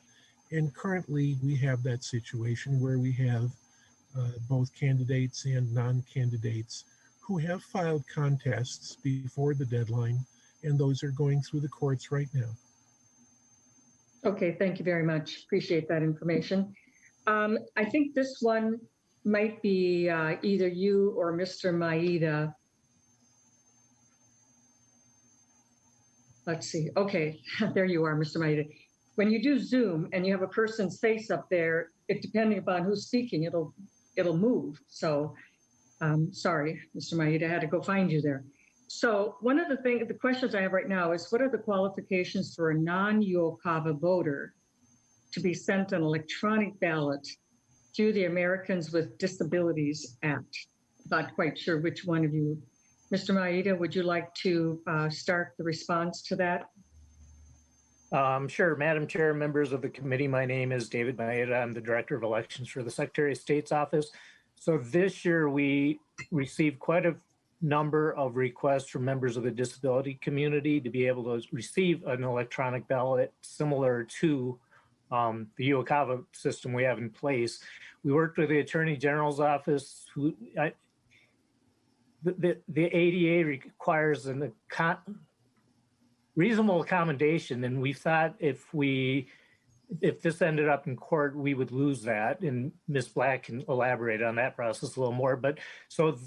And currently we have that situation where we have both candidates and non-candidates who have filed contests before the deadline, and those are going through the courts right now. Okay, thank you very much. Appreciate that information. I think this one might be either you or Mr. Maeda. Let's see. Okay, there you are, Mr. Maeda. When you do Zoom and you have a person's face up there, depending upon who's speaking, it'll move. So sorry, Mr. Maeda, I had to go find you there. So one of the questions I have right now is, what are the qualifications for a non-UOCAVA voter to be sent an electronic ballot through the Americans with Disabilities Act? Not quite sure which one of you. Mr. Maeda, would you like to start the response to that? Sure, Madam Chair, members of the committee, my name is David Maeda. I'm the Director of Elections for the Secretary of State's Office. So this year we received quite a number of requests from members of the disability community to be able to receive an electronic ballot similar to the UOCAVA system we have in place. We worked with the Attorney General's office. The ADA requires a reasonable accommodation, and we thought if this ended up in court, we would lose that. And Ms. Black can elaborate on that process a little more. But so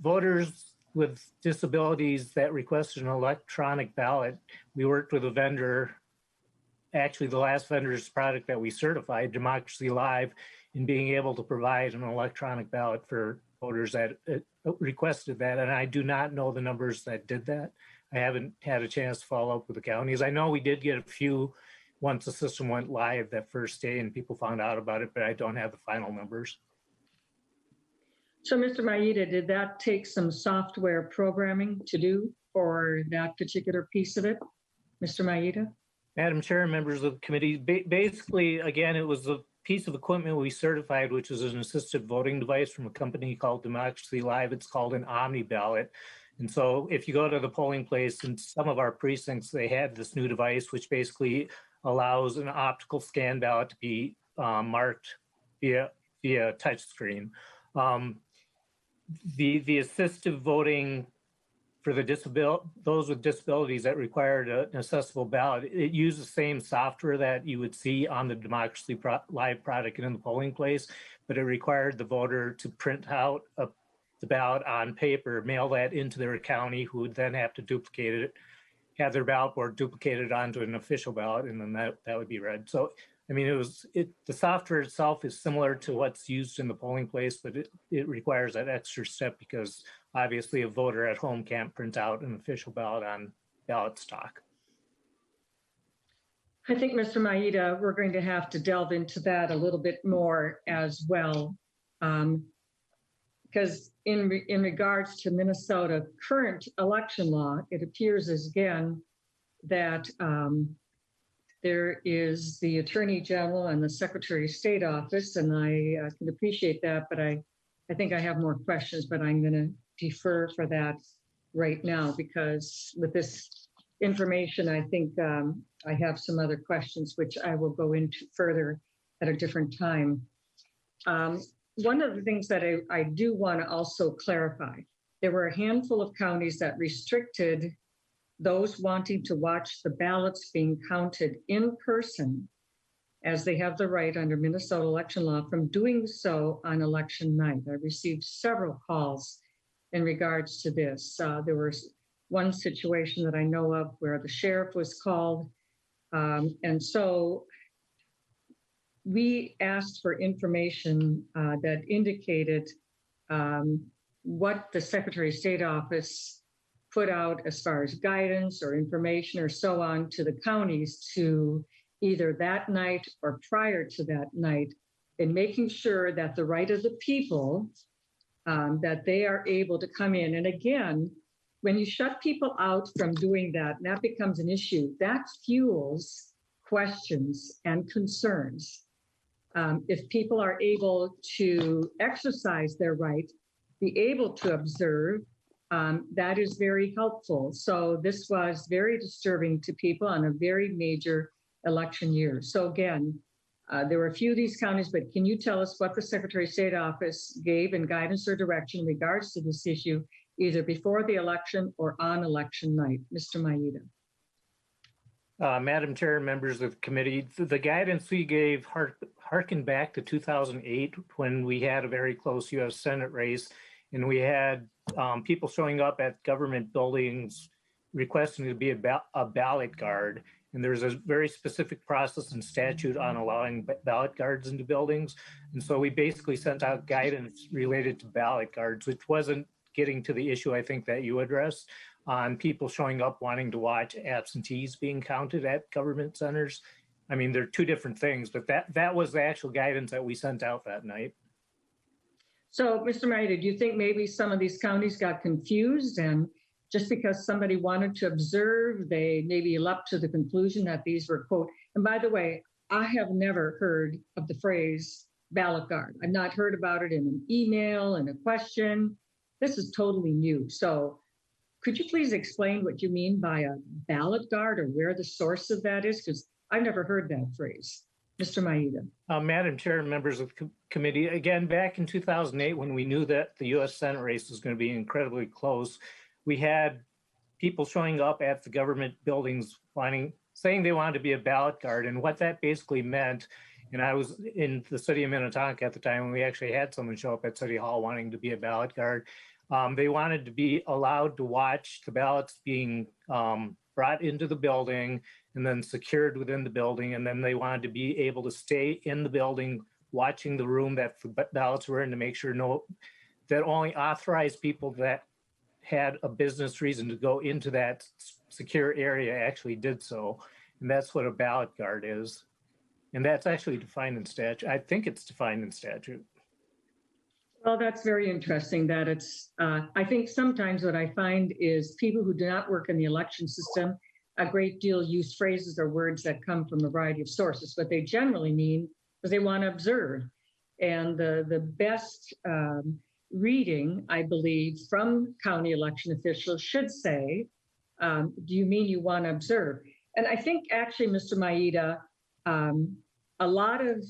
voters with disabilities that requested an electronic ballot, we worked with a vendor, actually the last vendor's product that we certified, Democracy Live, in being able to provide an electronic ballot for voters that requested that. And I do not know the numbers that did that. I haven't had a chance to follow up with the counties. I know we did get a few once the system went live that first day and people found out about it, but I don't have the final numbers. So Mr. Maeda, did that take some software programming to do for that particular piece of it? Mr. Maeda? Madam Chair, members of the committee, basically, again, it was a piece of equipment we certified, which is an assisted voting device from a company called Democracy Live. It's called an Omni Ballot. And so if you go to the polling place in some of our precincts, they had this new device, which basically allows an optical scan ballot to be marked via touchscreen. The assistive voting for those with disabilities that required an accessible ballot, it used the same software that you would see on the Democracy Live product and in the polling place, but it required the voter to print out the ballot on paper, mail that into their county, who would then have to duplicate it, have their ballot board duplicated onto an official ballot, and then that would be read. So, I mean, the software itself is similar to what's used in the polling place, but it requires that extra step because obviously a voter at home can't print out an official ballot on ballot stock. I think, Mr. Maeda, we're going to have to delve into that a little bit more as well. Because in regards to Minnesota current election law, it appears as again that there is the Attorney General and the Secretary of State office, and I can appreciate that, but I think I have more questions, but I'm going to defer for that right now because with this information, I think I have some other questions which I will go into further at a different time. One of the things that I do want to also clarify, there were a handful of counties that restricted those wanting to watch the ballots being counted in person, as they have the right under Minnesota election law, from doing so on election night. I received several calls in regards to this. There was one situation that I know of where the sheriff was called. And so we asked for information that indicated what the Secretary of State office put out as far as guidance or information or so on to the counties to either that night or prior to that night in making sure that the right of the people, that they are able to come in. And again, when you shut people out from doing that, and that becomes an issue, that fuels questions and concerns. If people are able to exercise their right, be able to observe, that is very helpful. So this was very disturbing to people on a very major election year. So again, there were a few of these counties, but can you tell us what the Secretary of State office gave in guidance or direction in regards to this issue, either before the election or on election night? Mr. Maeda. Madam Chair and members of the committee, the guidance we gave harkened back to 2008 when we had a very close U.S. Senate race and we had people showing up at government buildings requesting to be a ballot guard. And there's a very specific process and statute on allowing ballot guards into buildings. And so we basically sent out guidance related to ballot guards, which wasn't getting to the issue I think that you addressed on people showing up wanting to watch absentees being counted at government centers. I mean, they're two different things, but that was the actual guidance that we sent out that night. So, Mr. Maeda, do you think maybe some of these counties got confused and just because somebody wanted to observe, they maybe leapt to the conclusion that these were, quote, and by the way, I have never heard of the phrase ballot guard. I've not heard about it in an email and a question. This is totally new. So could you please explain what you mean by a ballot guard or where the source of that is? Because I've never heard that phrase. Mr. Maeda. Madam Chair and members of the committee, again, back in 2008, when we knew that the U.S. Senate race was going to be incredibly close, we had people showing up at the government buildings saying they wanted to be a ballot guard. And what that basically meant, and I was in the city of Minnetonka at the time, and we actually had someone show up at City Hall wanting to be a ballot guard. They wanted to be allowed to watch the ballots being brought into the building and then secured within the building. And then they wanted to be able to stay in the building, watching the room that the ballots were in, to make sure that only authorized people that had a business reason to go into that secure area actually did so. And that's what a ballot guard is. And that's actually defined in statute. I think it's defined in statute. Well, that's very interesting that it's, I think sometimes what I find is people who do not work in the election system a great deal use phrases or words that come from a variety of sources. What they generally mean is they want to observe. And the best reading, I believe, from county election officials should say, do you mean you want to observe? And I think actually, Mr. Maeda, a lot of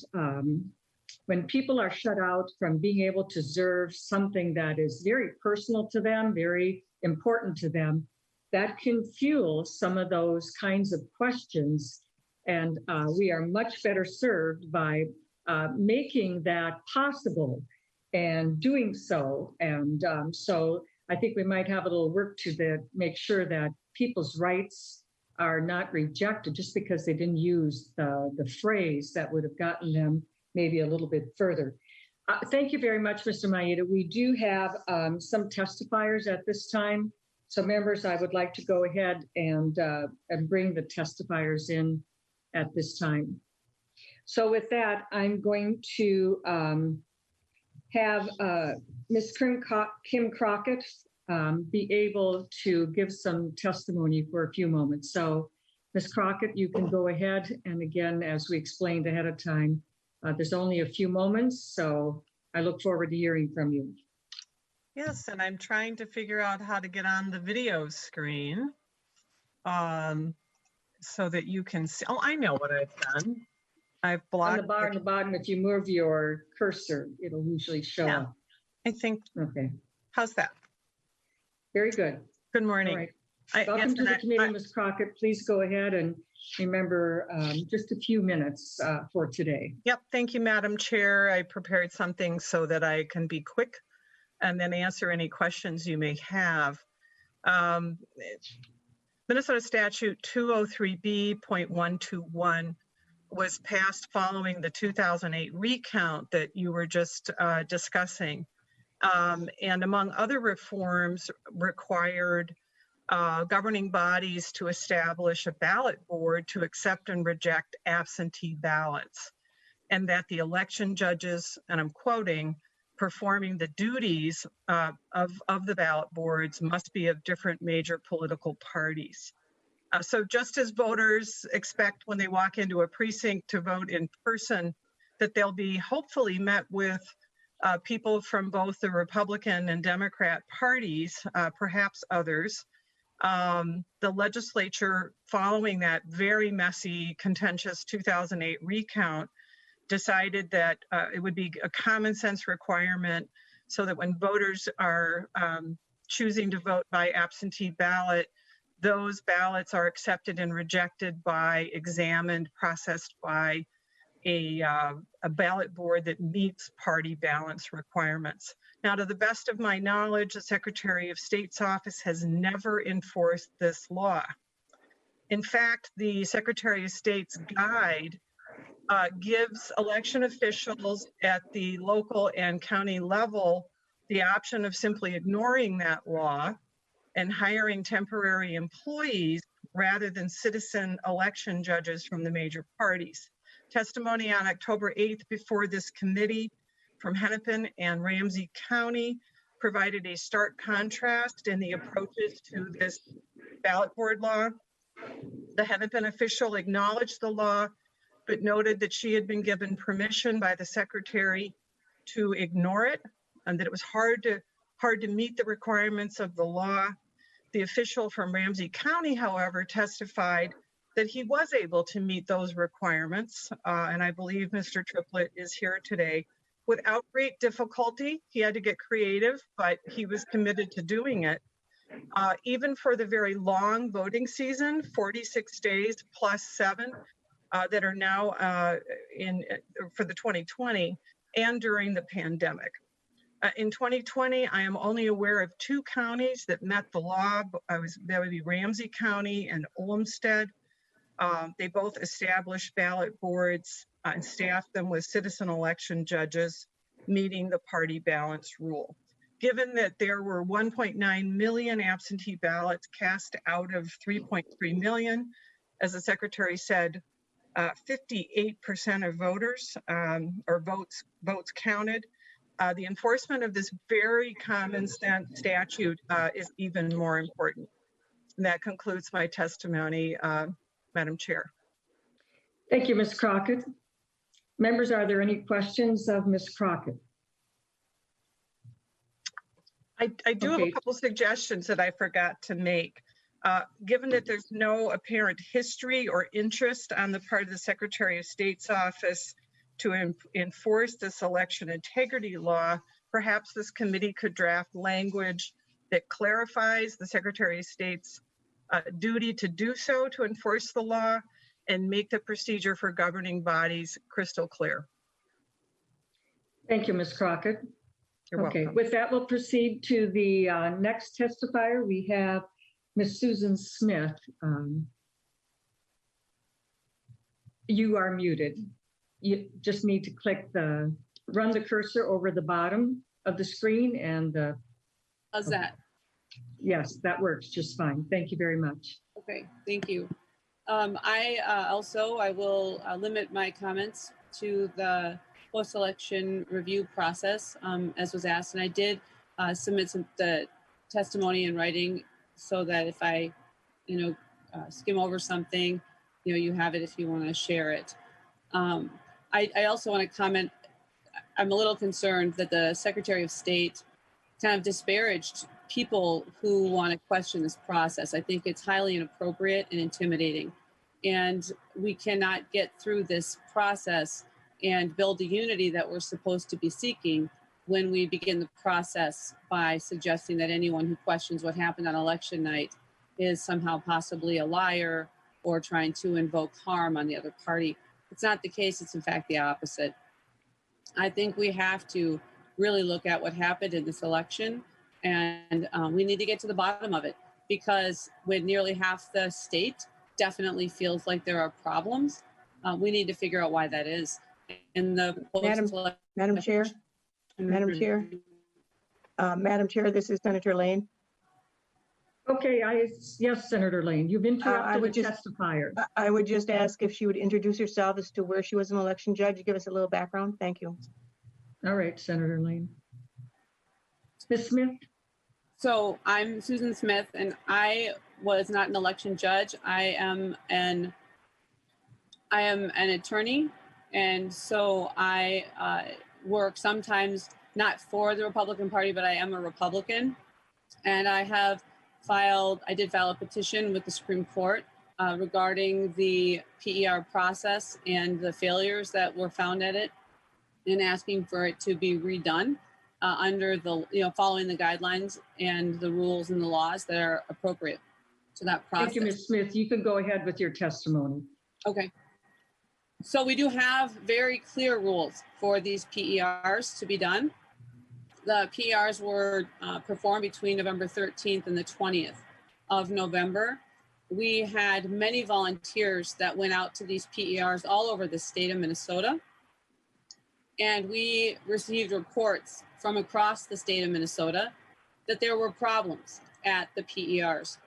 when people are shut out from being able to observe something that is very personal to them, very important to them, that can fuel some of those kinds of questions. And we are much better served by making that possible and doing so. And so I think we might have a little work to make sure that people's rights are not rejected just because they didn't use the phrase that would have gotten them maybe a little bit further. Thank you very much, Mr. Maeda. We do have some testifiers at this time. So members, I would like to go ahead and bring the testifiers in at this time. So with that, I'm going to have Ms. Kim Crockett be able to give some testimony for a few moments. So Ms. Crockett, you can go ahead. And again, as we explained ahead of time, there's only a few moments, so I look forward to hearing from you. Yes, and I'm trying to figure out how to get on the video screen so that you can see. Oh, I know what I've done. I've blocked. On the bottom, if you move your cursor, it'll usually show up. I think. Okay. How's that? Very good. Good morning. All right. Welcome to the committee, Ms. Crockett. Please go ahead and remember just a few minutes for today. Yep. Thank you, Madam Chair. I prepared something so that I can be quick and then answer any questions you may have. Minnesota Statute 203B.121 was passed following the 2008 recount that you were just discussing. And among other reforms, required governing bodies to establish a ballot board to accept and reject absentee ballots, and that the election judges, and I'm quoting, performing the duties of the ballot boards must be of different major political parties. So just as voters expect when they walk into a precinct to vote in person, that they'll be hopefully met with people from both the Republican and Democrat parties, perhaps others. The legislature, following that very messy, contentious 2008 recount, decided that it would be a common sense requirement so that when voters are choosing to vote by absentee ballot, those ballots are accepted and rejected by, examined, processed by a ballot board that meets party balance requirements. Now, to the best of my knowledge, the Secretary of State's office has never enforced this law. In fact, the Secretary of State's guide gives election officials at the local and county level the option of simply ignoring that law and hiring temporary employees rather than citizen election judges from the major parties. Testimony on October 8th before this committee from Hennepin and Ramsey County provided a stark contrast in the approaches to this ballot board law. The Hennepin official acknowledged the law, but noted that she had been given permission by the secretary to ignore it and that it was hard to meet the requirements of the law. The official from Ramsey County, however, testified that he was able to meet those requirements. And I believe Mr. Triplett is here today without great difficulty. He had to get creative, but he was committed to doing it. Even for the very long voting season, 46 days plus 7 that are now for the 2020 and during the pandemic. In 2020, I am only aware of 2 counties that met the law. That would be Ramsey County and Olmsted. They both established ballot boards and staffed them with citizen election judges, meeting the party balance rule. Given that there were 1.9 million absentee ballots cast out of 3.3 million, as the secretary said, 58% of voters or votes counted. The enforcement of this very common statute is even more important. And that concludes my testimony, Madam Chair. Thank you, Ms. Crockett. Members, are there any questions of Ms. Crockett? I do have a couple suggestions that I forgot to make. Given that there's no apparent history or interest on the part of the Secretary of State's office to enforce this election integrity law, perhaps this committee could draft language that clarifies the Secretary of State's duty to do so, to enforce the law, and make the procedure for governing bodies crystal clear. Thank you, Ms. Crockett. You're Okay, welcome. with that, we'll proceed to the next testifier. We have Ms. Susan Smith. You are muted. You just need to run the cursor over the bottom of the screen and How's that? yes, that works just fine. Thank you very much. Okay, thank you. I will limit my comments to the post-election review process, as was asked, and I did submit the testimony in writing so that if I, skim over something, you have it if you want to share it. I also want to comment, I'm a little concerned that the Secretary of State kind of disparaged people who want to question this process. I think it's highly inappropriate and intimidating. And we cannot get through this process and build the unity that we're supposed to be seeking when we begin the process by suggesting that anyone who questions what happened on election night is somehow possibly a liar or trying to invoke harm on the other party. It's not the case. It's in fact the opposite. I think we have to really look at what happened in this election, and we need to get to the bottom of it, because when nearly half the state definitely feels like there are problems, we need to figure out why that is. In the Madam Chair, Madam Chair, this is Senator Lane. Okay, yes, Senator Lane, you've interrupted the testifier. I would just ask if she would introduce herself as to where she was an election judge, give us a little background. Thank you. All right, Senator Lane. Ms. Smith? So I'm Susan Smith, and I was not an election judge. I am an attorney, and so I work sometimes not for the Republican Party, but I am a Republican, and I did file a petition with the Supreme Court regarding the PER process and the failures that were found at it, and asking for it to be redone under the, following the guidelines and the rules and the laws that are appropriate to that process. Thank you, Ms. Smith. You can go ahead with your testimony. Okay. So we do have very clear rules for these PERs to be done. The PERs were performed between November 13th and the 20th of November. We had many volunteers that went out to these PERs all over the state of Minnesota. And we received reports from across the state of Minnesota that there were problems at the PERs.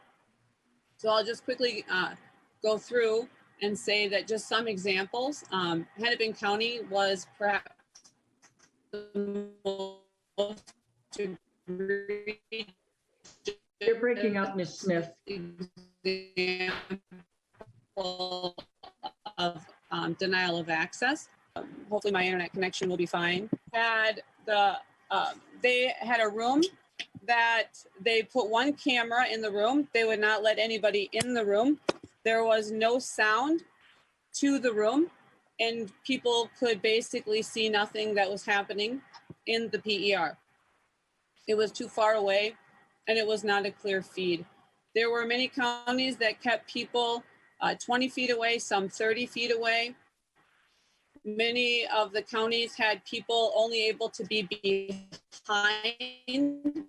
So I'll just quickly go through and say that just some examples. Hennepin County was perhaps the most You're breaking up, Ms. Smith. example of denial of access. Hopefully my internet connection will be fine. They had a room that they put one camera in the room. They would not let anybody in the room. There was no sound to the room, and people could basically see nothing that was happening in the PER. It was too far away, and it was not a clear feed. There were many counties that kept people 20 feet away, some 30 feet away. Many of the counties had people only able to be behind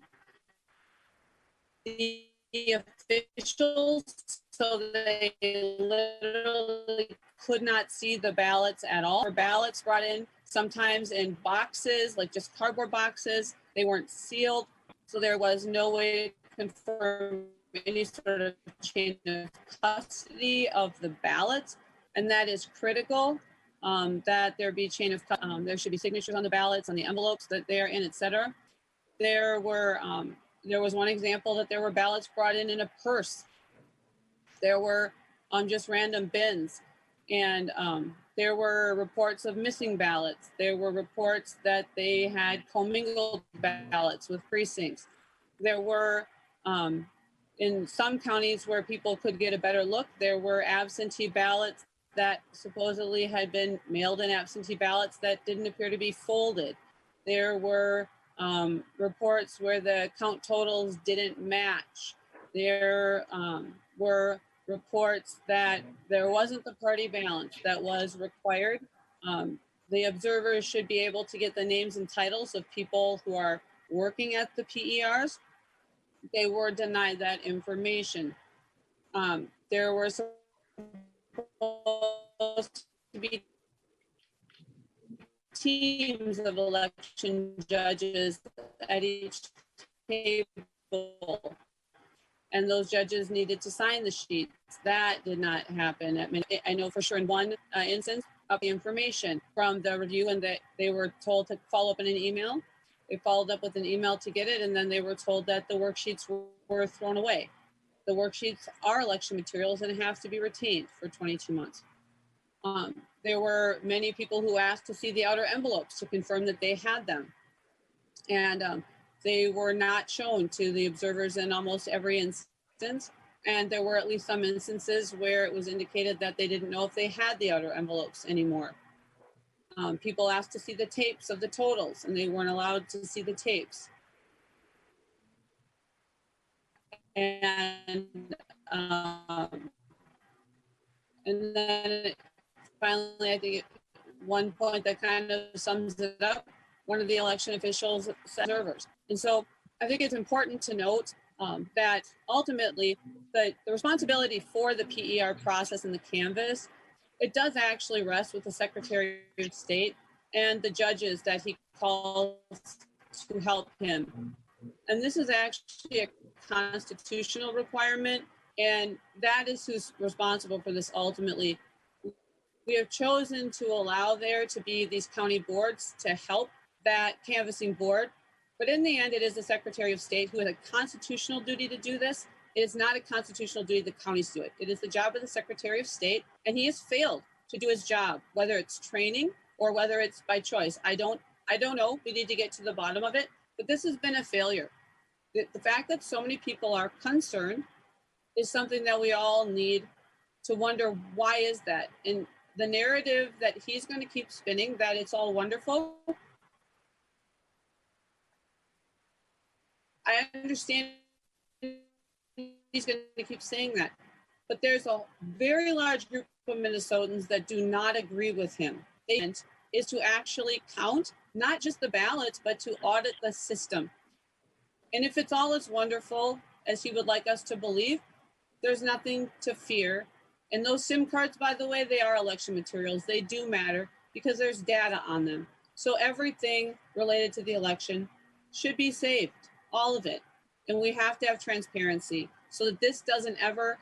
the officials, so they literally could not see the ballots at all. Or ballots brought in sometimes in boxes, like just cardboard boxes. They weren't sealed, so there was no way to confirm any sort of chain of custody of the ballots, and that is critical. That there be chain of, there should be signatures on the ballots, on the envelopes that they are in, etc. There was one example that there were ballots brought in a purse. There were just random bins, and there were reports of missing ballots. There were reports that they had commingled ballots with precincts. There were, in some counties where people could get a better look, there were absentee ballots that supposedly had been mailed in, absentee ballots that didn't appear to be folded. There were reports where the count totals didn't match. There were reports that there wasn't the party balance that was required. The observers should be able to get the names and titles of people who are working at the PERs. They were denied that information. There were supposed to be teams of election judges at each table, and those judges needed to sign the sheets. That did not happen. I know for sure in one instance of the information from the review, and that they were told to follow up in an email. They followed up with an email to get it, and then they were told that the worksheets were thrown away. The worksheets are election materials and have to be retained for 22 months. There were many people who asked to see the outer envelopes to confirm that they had them. And they were not shown to the observers in almost every instance. And there were at least some instances where it was indicated that they didn't know if they had the outer envelopes anymore. People asked to see the tapes of the totals, and they weren't allowed to see the tapes. And then finally, I think one point that kind of sums it up, one of the election officials said observers. And so I think it's important to note that ultimately the responsibility for the PER process and the canvass, it does actually rest with the Secretary of State and the judges that he calls to help him. And this is actually a constitutional requirement, and that is who's responsible for this ultimately. We have chosen to allow there to be these county boards to help that canvassing board. But in the end, it is the Secretary of State who has a constitutional duty to do this. It is not a constitutional duty the counties do it. It is the job of the Secretary of State, and he has failed to do his job, whether it's training or whether it's by choice. I don't know. We need to get to the bottom of it, but this has been a failure. The fact that so many people are concerned is something that we all need to wonder, why is that? And the narrative that he's going to keep spinning, that it's all wonderful, I understand he's going to keep saying that, but there's a very large group of Minnesotans that do not agree with him. They is to actually count not just the ballots, but to audit the system. And if it's all as wonderful as he would like us to believe, there's nothing to fear. And those SIM cards, by the way, they are election materials. They do matter because there's data on them. So everything related to the election should be saved, all of it. And we have to have transparency so that this doesn't ever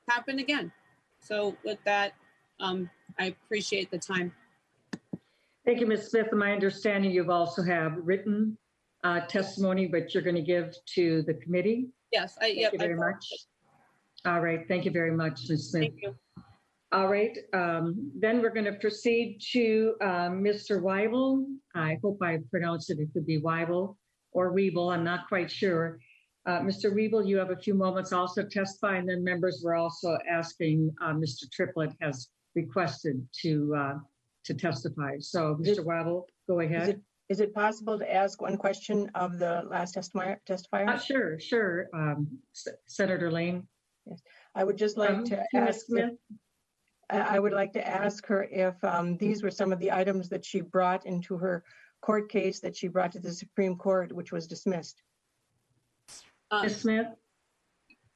happen again. So with that, I appreciate the time. Thank you, Ms. Smith. My understanding, you've also have written testimony, but you're going to give to the committee. Yes, Thank you very much. All right. Thank you very much, Ms. Smith. Thank you. All right, then we're going to proceed to Mr. Weibel. I hope I pronounced it. It could be Weibel or Weibel. I'm not quite sure. Mr. Weibel, you have a few moments also to testify, and then members were also asking, Mr. Triplett has requested to testify. So, Mr. Weibel, go ahead. Is it possible to ask one question of the last testifier? Sure. Senator Lane. Yes. I would just like to ask Smith. I would like to ask her if these were some of the items that she brought into her court case that she brought to the Supreme Court, which was dismissed. Ms. Smith?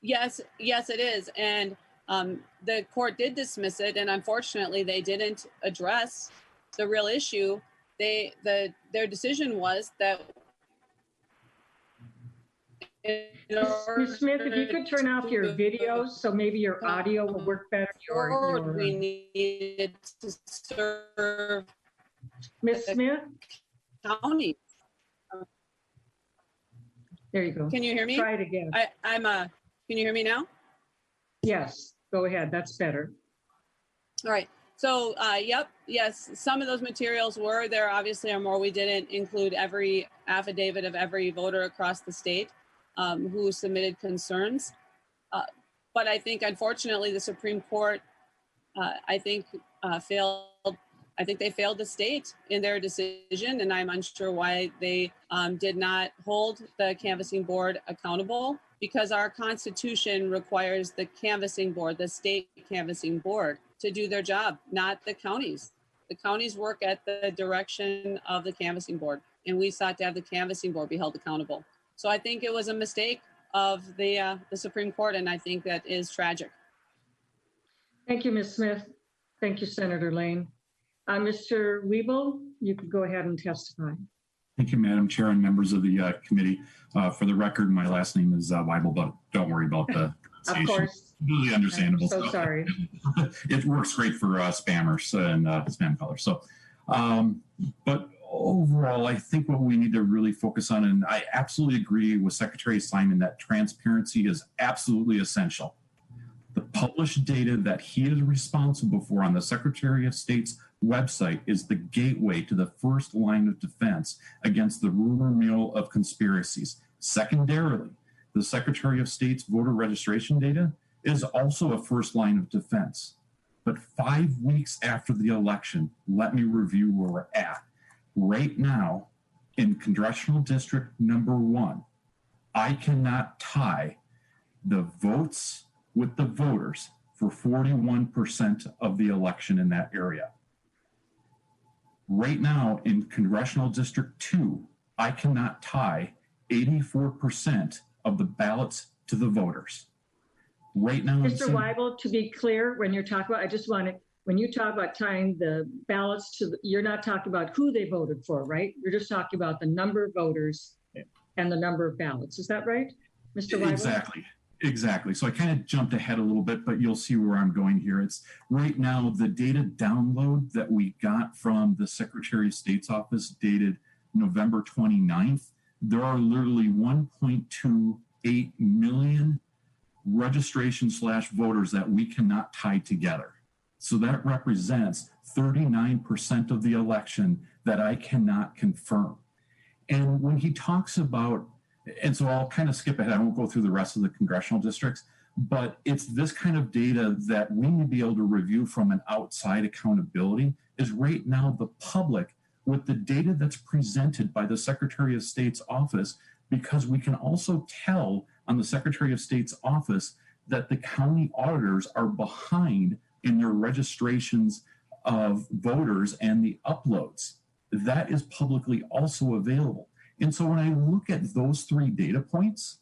Yes, it is. And the court did dismiss it. And unfortunately, they didn't address the real issue. Their decision was that Ms. Smith, if you could turn off your video so maybe your audio will work better. We needed to serve Ms. Smith? county. There you go. Can you hear me? Try it again. Can you hear me now? Yes, go ahead. That's better. All right. So, yes, some of those materials were there. Obviously, or more. We didn't include every affidavit of every voter across the state who submitted concerns. But I think, unfortunately, the Supreme Court, failed. I think they failed the state in their decision, and I'm unsure why they did not hold the canvassing board accountable, because our Constitution requires the canvassing board, the state canvassing board, to do their job, not the counties. The counties work at the direction of the canvassing board, and we sought to have the canvassing board be held accountable. So I think it was a mistake of the Supreme Court, and I think that is tragic. Thank you, Ms. Smith. Thank you, Senator Lane. Mr. Weibel, you can go ahead and testify. Thank you, Madam Chair and members of the committee. For the record, my last name is Weibel, but don't worry about the Of course. Completely understandable. I'm so sorry. It works great for spammers and spam callers. So, but overall, I think what we need to really focus on, and I absolutely agree with Secretary Simon that transparency is absolutely essential. The published data that he is responsible for on the Secretary of State's website is the gateway to the first line of defense against the rumor mill of conspiracies. Secondarily, the Secretary of State's voter registration data is also a first line of defense. But 5 weeks after the election, let me review where we're at. Right now, in Congressional District number 1, I cannot tie the votes with the voters for 41% of the election in that area. Right now, in Congressional District 2, I cannot tie 84% of the ballots to the voters. Right now, Mr. Weibel, to be clear, when you're talking about, I just want to, when you talk about tying the ballots to, you're not talking about who they voted for, right? You're just talking about the number of voters and the number of ballots. Is that right, Mr. Weibel? Exactly. So I kind of jumped ahead a little bit, but you'll see where I'm going here. It's right now, the data download that we got from the Secretary of State's office dated November 29th, there are literally 1.28 million registration/voters that we cannot tie together. So that represents 39% of the election that I cannot confirm. And when he talks about, and so I'll kind of skip ahead, I won't go through the rest of the congressional districts, but it's this kind of data that we need to be able to review from an outside accountability is right now the public with the data that's presented by the Secretary of State's office, because we can also tell on the Secretary of State's office that the county auditors are behind in their registrations of voters and the uploads. That is publicly also available. And so when I look at those 3 data points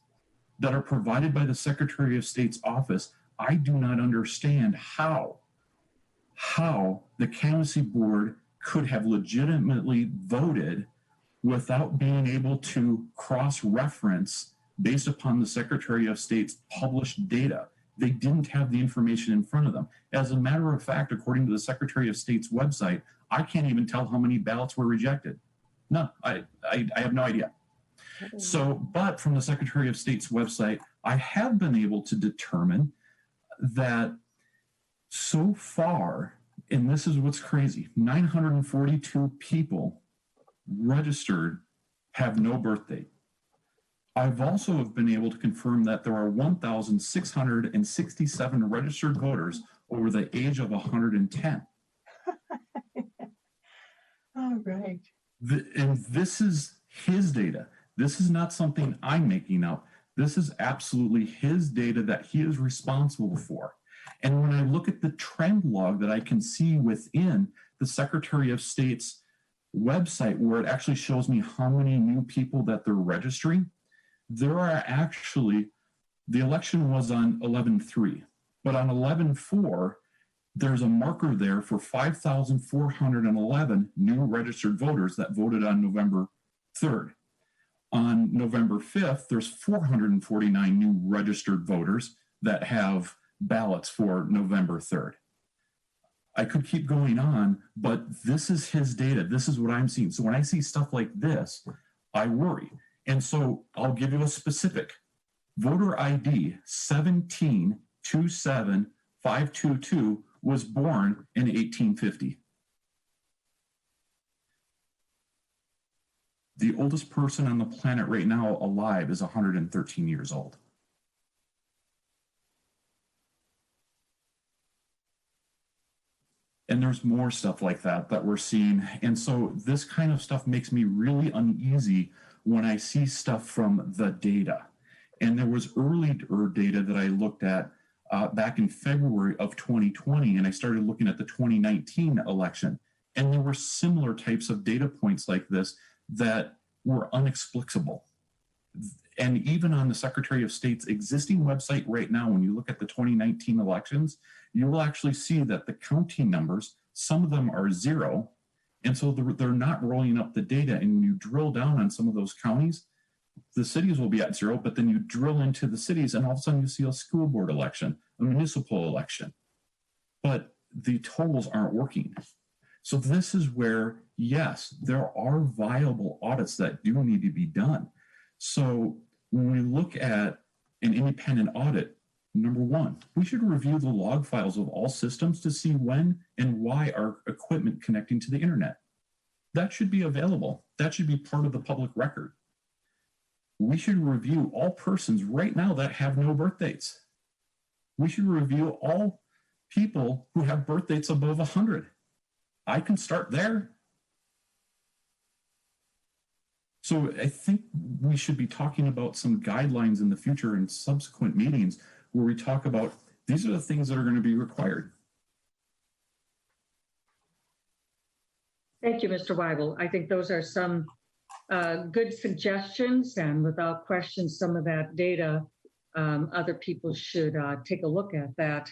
that are provided by the Secretary of State's office, I do not understand how the canvassing board could have legitimately voted without being able to cross-reference based upon the Secretary of State's published data. They didn't have the information in front of them. As a matter of fact, according to the Secretary of State's website, I can't even tell how many ballots were rejected. No, I have no idea. So, but from the Secretary of State's website, I have been able to determine that So far, and this is what's crazy, 942 people registered have no birth date. I've also been able to confirm that there are 1,667 registered voters over the age of 110. All right. And this is his data. This is not something I'm making up. This is absolutely his data that he is responsible for. And when I look at the trend log that I can see within the Secretary of State's website, where it actually shows me how many new people that they're registering, there are actually, the election was on 11/3, but on 11/4, there's a marker there for 5,411 new registered voters that voted on November 3rd. On November 5th, there's 449 new registered voters that have ballots for November 3rd. I could keep going on, but this is his data. This is what I'm seeing. So when I see stuff like this, I worry. And so I'll give you a specific. Voter ID 1727522 was born in 1850. The oldest person on the planet right now alive is 113 years old. And there's more stuff like that that we're seeing. And so this kind of stuff makes me really uneasy when I see stuff from the data. And there was earlier data that I looked at back in February of 2020, and I started looking at the 2019 election. And there were similar types of data points like this that were inexplicable. And even on the Secretary of State's existing website right now, when you look at the 2019 elections, you will actually see that the county numbers, some of them are 0. And so they're not rolling up the data. And when you drill down on some of those counties, the cities will be at 0, but then you drill into the cities and all of a sudden you see a school board election, a municipal election. But the totals aren't working. So this is where, yes, there are viable audits that do need to be done. So when we look at an independent audit, number one, we should review the log files of all systems to see when and why our equipment connecting to the internet. That should be available. That should be part of the public record. We should review all persons right now that have no birth dates. We should review all people who have birth dates above 100. I can start there. So I think we should be talking about some guidelines in the future in subsequent meetings where we talk about these are the things that are going to be required. Thank you, Mr. Weibel. I think those are some good suggestions, and without question, some of that data, other people should take a look at that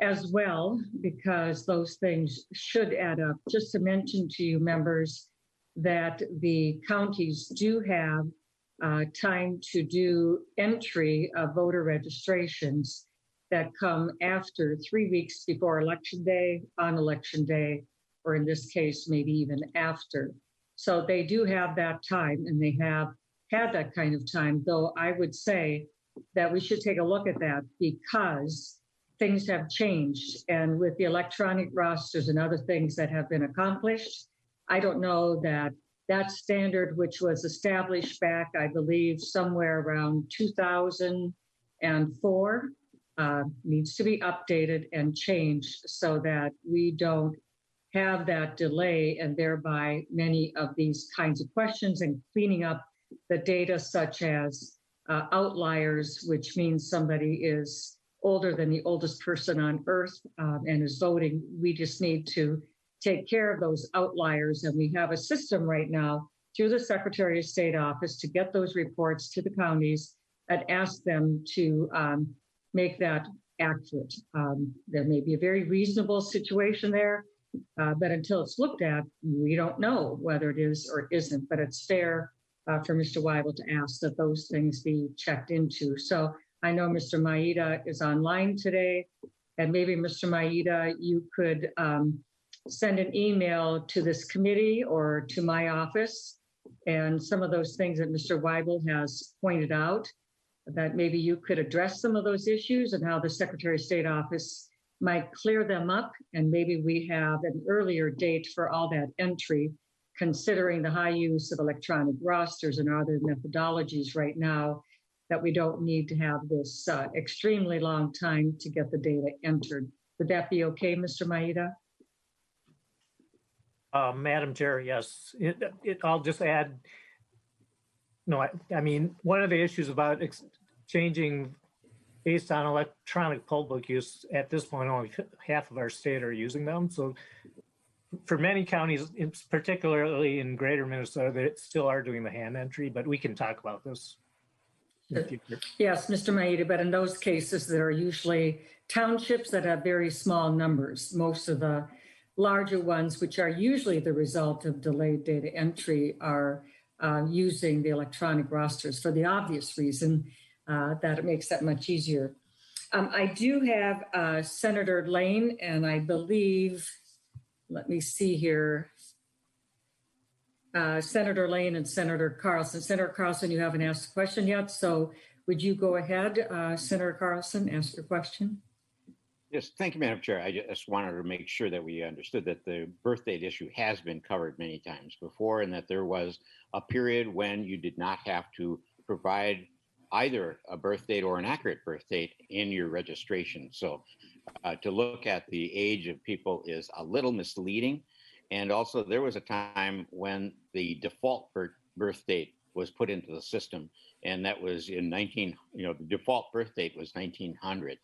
as well, because those things should add up. Just to mention to you, members, that the counties do have time to do entry of voter registrations that come after 3 weeks before Election Day, on Election Day, or in this case, maybe even after. So they do have that time, and they have had that kind of time, though I would say that we should take a look at that because things have changed. And with the electronic rosters and other things that have been accomplished, I don't know that that standard, which was established back, I believe, somewhere around 2004, needs to be updated and changed so that we don't have that delay and thereby many of these kinds of questions and cleaning up the data such as outliers, which means somebody is older than the oldest person on earth and is voting. We just need to take care of those outliers. And we have a system right now through the Secretary of State office to get those reports to the counties and ask them to make that accurate. There may be a very reasonable situation there, but until it's looked at, we don't know whether it is or isn't, but it's fair for Mr. Weibel to ask that those things be checked into. So I know Mr. Maeda is online today, and maybe Mr. Maeda, you could send an email to this committee or to my office, and some of those things that Mr. Weibel has pointed out, that maybe you could address some of those issues and how the Secretary of State office might clear them up, and maybe we have an earlier date for all that entry, considering the high use of electronic rosters and other methodologies right now, that we don't need to have this extremely long time to get the data entered. Would that be okay, Mr. Maeda? Madam Chair, yes. I'll just add, no, I mean, one of the issues about changing based on electronic poll book use, at this point, only half of our state are using them. So for many counties, particularly in greater Minnesota, they still are doing the hand entry, but we can talk about this in the future. Yes, Mr. Maeda, but in those cases, there are usually townships that have very small numbers. Most of the larger ones, which are usually the result of delayed data entry, are using the electronic rosters for the obvious reason that it makes that much easier. I do have Senator Lane, and I believe, let me see here, Senator Lane and Senator Carlson. Senator Carlson, you haven't asked a question yet, so would you go ahead, Senator Carlson, ask your question? Yes, thank you, Madam Chair. I just wanted to make sure that we understood that the birth date issue has been covered many times before, and that there was a period when you did not have to provide either a birth date or an accurate birth date in your registration. So to look at the age of people is a little misleading. And also there was a time when the default birth date was put into the system, and that was in the default birth date was 1900.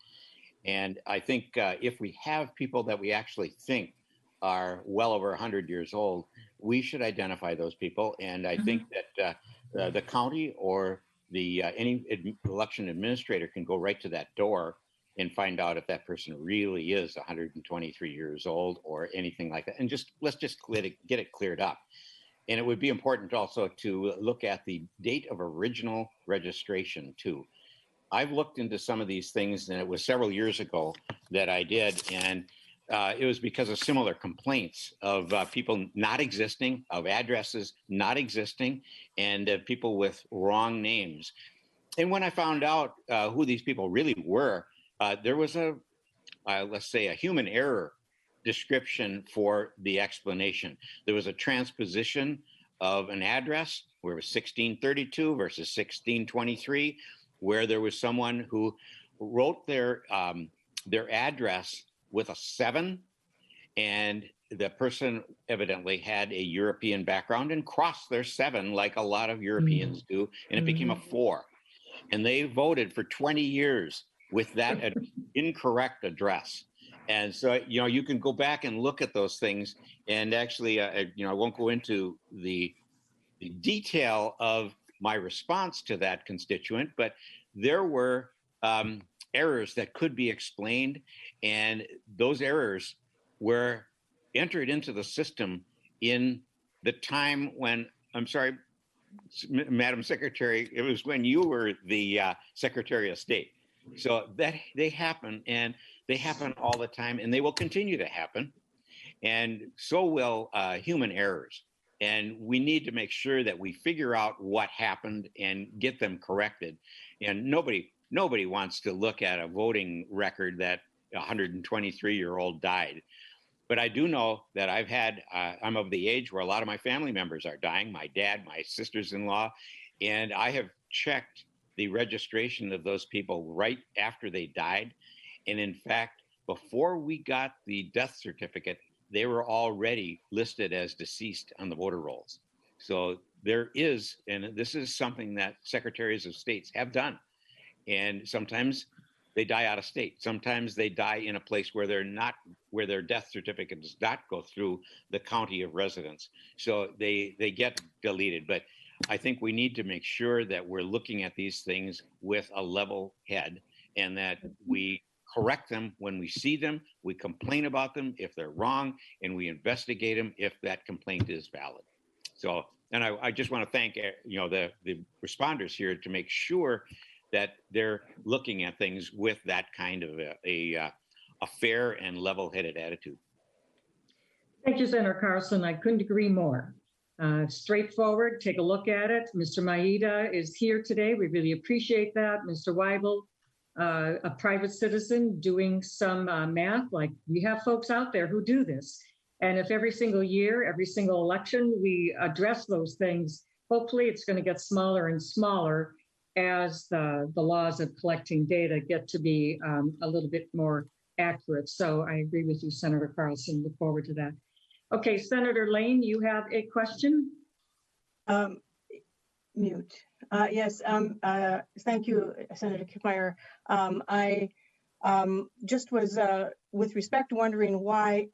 And I think if we have people that we actually think are well over 100 years old, we should identify those people. And I think that the county or any election administrator can go right to that door and find out if that person really is 123 years old or anything like that. And let's just get it cleared up. And it would be important also to look at the date of original registration too. I've looked into some of these things, and it was several years ago that I did, and it was because of similar complaints of people not existing, of addresses not existing, and people with wrong names. And when I found out who these people really were, there was let's say, a human error description for the explanation. There was a transposition of an address where it was 1632 versus 1623, where there was someone who wrote their address with a 7, and the person evidently had a European background and crossed their 7 like a lot of Europeans do, and it became a 4. And they voted for 20 years with that incorrect address. And so, you can go back and look at those things. And actually, I won't go into the detail of my response to that constituent, but there were errors that could be explained, and those errors were entered into the system in the time when, I'm sorry, Madam Secretary, it was when you were the Secretary of State. So that they happen, and they happen all the time, and they will continue to happen, and so will human errors. And we need to make sure that we figure out what happened and get them corrected. And nobody wants to look at a voting record that a 123-year-old died. But I do know that I'm of the age where a lot of my family members are dying, my dad, my sisters-in-law, and I have checked the registration of those people right after they died. And in fact, before we got the death certificate, they were already listed as deceased on the voter rolls. So there is, and this is something that secretaries of states have done. And sometimes they die out of state. Sometimes they die in a place where where their death certificate does not go through the county of residence. So they get deleted. But I think we need to make sure that we're looking at these things with a level head, and that we correct them when we see them, we complain about them if they're wrong, and we investigate them if that complaint is valid. So, and I just want to thank the responders here to make sure that they're looking at things with that kind of a fair and level-headed attitude. Thank you, Senator Carlson. I couldn't agree more. Straightforward, take a look at it. Mr. Maeda is here today. We really appreciate that. Mr. Weibel, a private citizen doing some math, like we have folks out there who do this. And if every single year, every single election, we address those things, hopefully it's going to get smaller and smaller as the laws of collecting data get to be a little bit more accurate. So I agree with you, Senator Carlson. Look forward to that. Okay, Senator Lane, you have a question? Mute. Yes, thank you, Senator Kiffmeyer. I just was, with respect, wondering why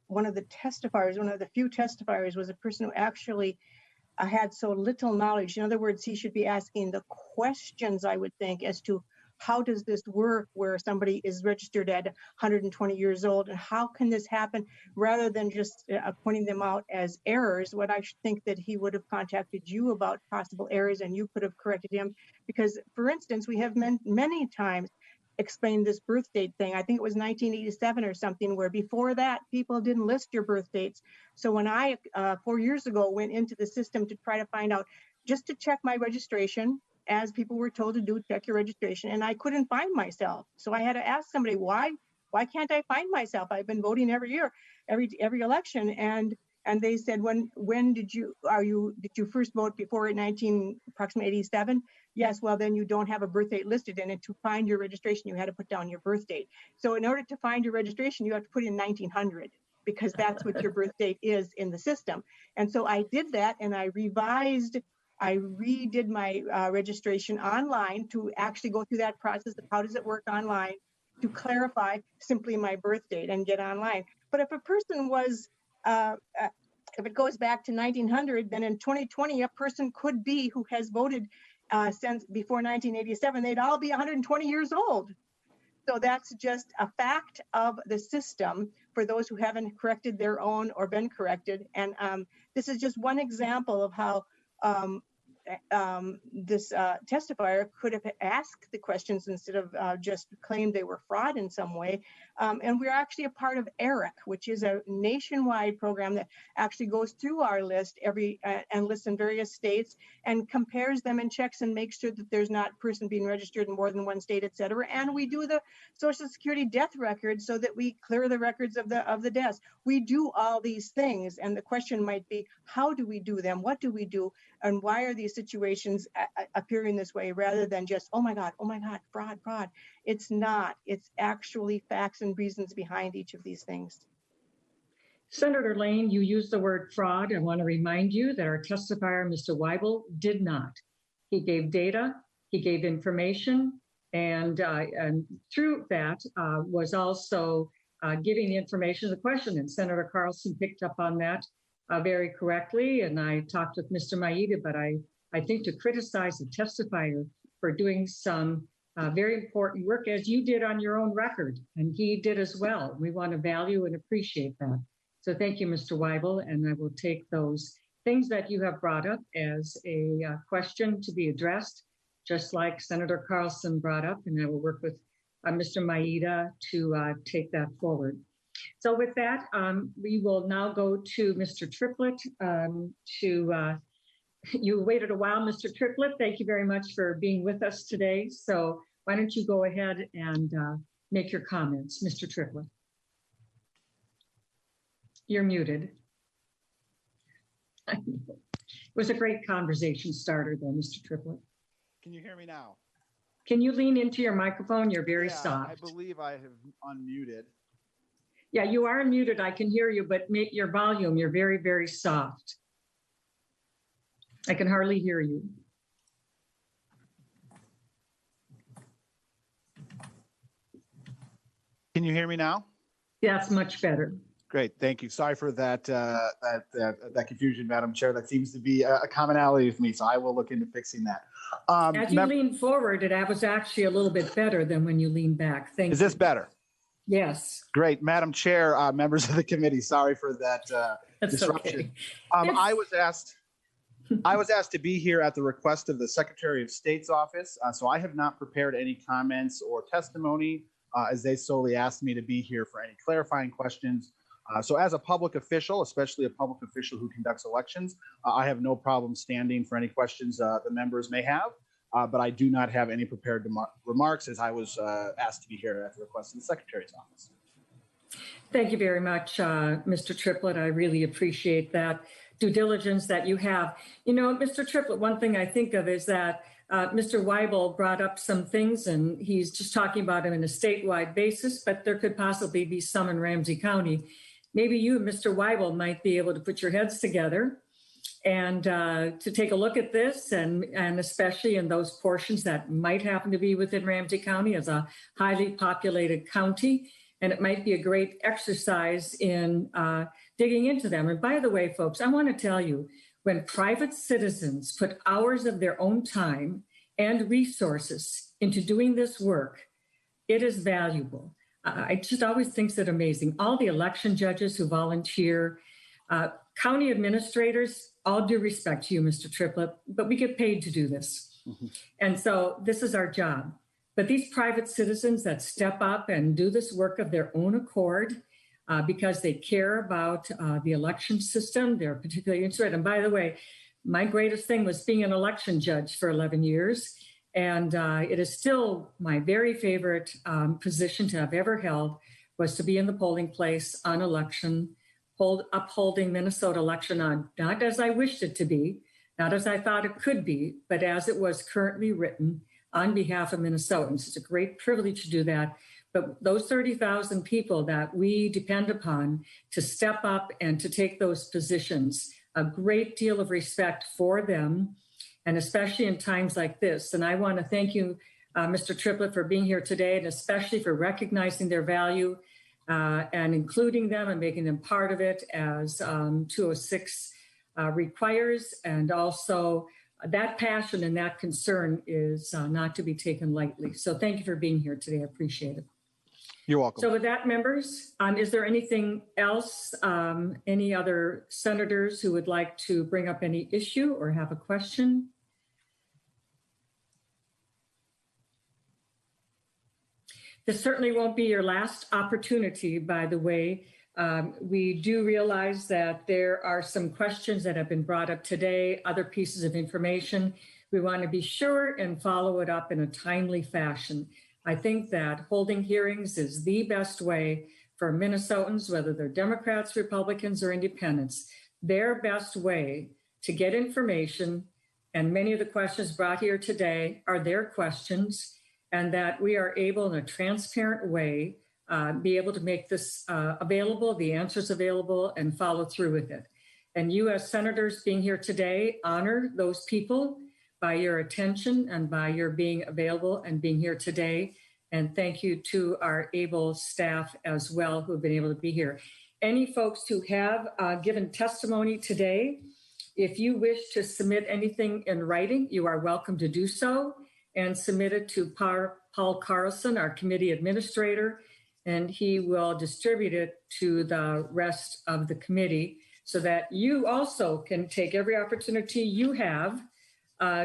one of the few testifiers was a person who actually had so little knowledge. In other words, he should be asking the questions, I would think, as to how does this work where somebody is registered at 120 years old, and how can this happen, rather than just pointing them out as errors. What I should think that he would have contacted you about possible errors and you could have corrected him, because, for instance, we have many times explained this birth date thing. I think it was 1987 or something, where before that people didn't list your birth dates. So when I 4 years ago went into the system to try to find out, just to check my registration, as people were told to do, check your registration, and I couldn't find myself. So I had to ask somebody, why can't I find myself? I've been voting every year, every election, and they said, when did you first vote before approximately 87? Yes, well then you don't have a birth date listed, and to find your registration you had to put down your birth date. So in order to find your registration you have to put in 1900, because that's what your birth date is in the system. And so I did that, and I redid my registration online to actually go through that process of how does it work online, to clarify simply my birth date and get online. But if a person was, if it goes back to 1900, then in 2020, a person could be who has voted since before 1987, they'd all be 120 years old. So that's just a fact of the system for those who haven't corrected their own or been corrected. And this is just one example of how this testifier could have asked the questions instead of just claimed they were fraud in some way. And we're actually a part of ERIC, which is a nationwide program that actually goes through our list and lists in various states and compares them and checks and makes sure that there's not a person being registered in more than one state, et cetera. And we do the Social Security death records so that we clear the records of the deaths. We do all these things, and the question might be, how do we do them? What do we do? And why are these situations appearing this way, rather than just, oh my God, fraud. It's not. It's actually facts and reasons behind each of these things. Senator Lane, you used the word fraud. I want to remind you that our testifier, Mr. Weibel, did not. He gave data, he gave information, and through that was also giving the information to the question. And Senator Carlson picked up on that very correctly. And I talked with Mr. Maeda, but I think to criticize the testifier for doing some very important work, as you did on your own record, and he did as well. We want to value and appreciate that. So thank you, Mr. Weibel, and I will take those things that you have brought up as a question to be addressed, just like Senator Carlson brought up, and I will work with Mr. Maeda to take that forward. So with that, we will now go to Mr. Triplett. You waited a while, Mr. Triplett. Thank you very much for being with us today. So why don't you go ahead and make your comments, Mr. Triplett. You're muted. It was a great conversation starter though, Mr. Triplett. Can you hear me now? Can you lean into your microphone? You're very soft. I believe I have unmuted. Yeah, you are muted. I can hear you, but make your volume. You're very, very soft. I can hardly hear you. Can you hear me now? Yeah, it's much better. Great, thank you. Sorry for that that confusion, Madam Chair. That seems to be a commonality with me, so I will look into fixing that. As you lean forward, it was actually a little bit better than when you lean back. Thank you. Is this better? Yes. Great, Madam Chair, members of the committee. Sorry for that disruption. Okay. I was asked to be here at the request of the Secretary of State's office, so I have not prepared any comments or testimony, as they solely asked me to be here for any clarifying questions. So as a public official, especially a public official who conducts elections, I have no problem standing for any questions the members may have. but I do not have any prepared remarks as I was asked to be here at the request of the Secretary's office. Thank you very much, Mr. Triplett. I really appreciate that due diligence that you have. You know, Mr. Triplett, one thing I think of is that Mr. Weibel brought up some things, and he's just talking about them in a statewide basis, but there could possibly be some in Ramsey County. Maybe you and Mr. Weibel might be able to put your heads together and to take a look at this, and especially in those portions that might happen to be within Ramsey County as a highly populated county. And it might be a great exercise in digging into them. And by the way, folks, I want to tell you, when private citizens put hours of their own time and resources into doing this work, it is valuable. I just always think that amazing. All the election judges who volunteer, county administrators, all due respect to you, Mr. Triplett, but we get paid to do this. Mm-hmm. And so this is our job. But these private citizens that step up and do this work of their own accord because they care about the election system, they're particularly interested. And by the way, my greatest thing was being an election judge for 11 years. And it is still my very favorite position to have ever held, was to be in the polling place on election, upholding Minnesota election on, not as I wished it to be, not as I thought it could be, but as it was currently written on behalf of Minnesotans. It's a great privilege to do that. But those 30,000 people that we depend upon to step up and to take those positions, a great deal of respect for them, and especially in times like this. And I want to thank you, Mr. Triplett, for being here today, and especially for recognizing their value and including them and making them part of it as 206 requires. And also that passion and that concern is not to be taken lightly. So thank you for being here today. I appreciate it. You're welcome. So with that, members, is there anything else, any other senators who would like to bring up any issue or have a question? This certainly won't be your last opportunity, by the way. We do realize that there are some questions that have been brought up today, other pieces of information. We want to be sure and follow it up in a timely fashion. I think that holding hearings is the best way for Minnesotans, whether they're Democrats, Republicans, or independents, their best way to get information. And many of the questions brought here today are their questions, and that we are able in a transparent way be able to make this available, the answers available, and follow through with it. And you as senators being here today, honor those people by your attention and by your being available and being here today. And thank you to our able staff as well who have been able to be here. Any folks who have given testimony today, if you wish to submit anything in writing, you are welcome to do so and submit it to Paul Carlson, our committee administrator, and he will distribute it to the rest of the committee so that you also can take every opportunity you have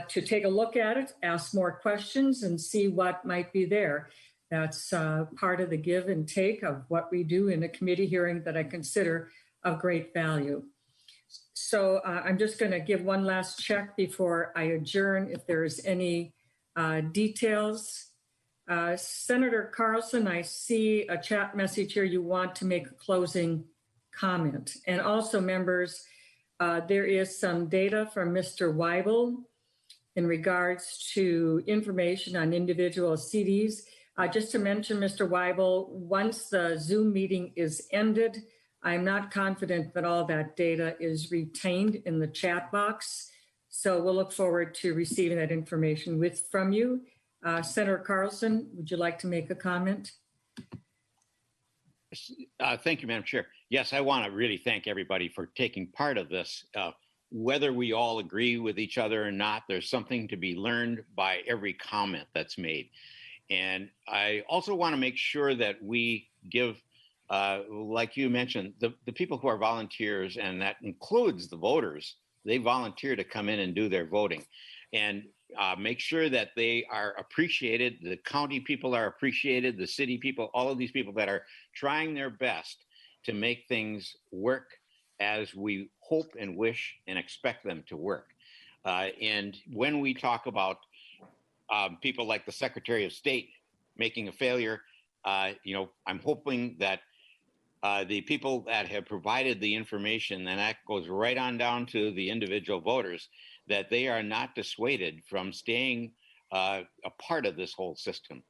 to take a look at it, ask more questions, and see what might be there. That's part of the give and take of what we do in a committee hearing that I consider of great value. So I'm just going to give one last check before I adjourn if there's any details. Senator Carlson, I see a chat message here. You want to make a closing comment. And also, members, there is some data from Mr. Weibel in regards to information on individual CDs. Just to mention, Mr. Weibel, once the Zoom meeting is ended, I'm not confident that all that data is retained in the chat box. So we'll look forward to receiving that information from you. Senator Carlson, would you like to make a comment? Thank you, Madam Chair. Yes, I want to really thank everybody for taking part of this. Whether we all agree with each other or not, there's something to be learned by every comment that's made. And I also want to make sure that we give, like you mentioned, the people who are volunteers, and that includes the voters, they volunteer to come in and do their voting. And make sure that they are appreciated. The county people are appreciated, the city people, all of these people that are trying their best to make things work as we hope and wish and expect them to work. And when we talk about people like the Secretary of State making a failure. I'm hoping that the people that have provided the information, and that goes right on down to the individual voters, that they are not dissuaded from staying a part of this whole system,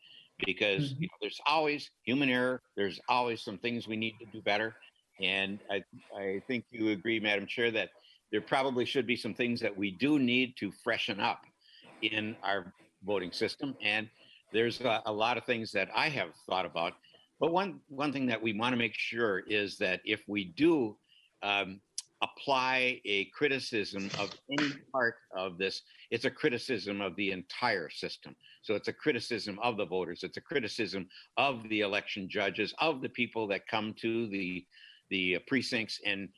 because there's always human error. There's always some things we need to do better. And I think you agree, Madam Chair, that there probably should be some things that we do need to freshen up in our voting system. And there's a lot of things that I have thought about. But one thing that we want to make sure is that if we do apply a criticism of any part of this, it's a criticism of the entire system. So it's a criticism of the voters. It's a criticism of the election judges, of the people that come to the precincts and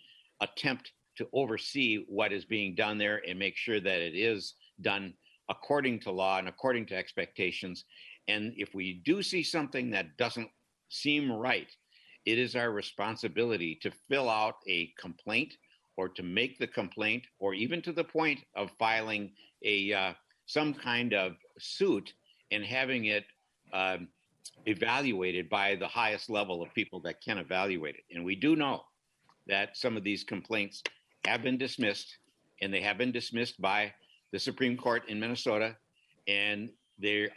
attempt to oversee what is being done there and make sure that it is done according to law and according to expectations. And if we do see something that doesn't seem right, it is our responsibility to fill out a complaint, or to make the complaint, or even to the point of filing some kind of suit and having it evaluated by the highest level of people that can evaluate it. And we do know that some of these complaints have been dismissed, and they have been dismissed by the Supreme Court in Minnesota, and the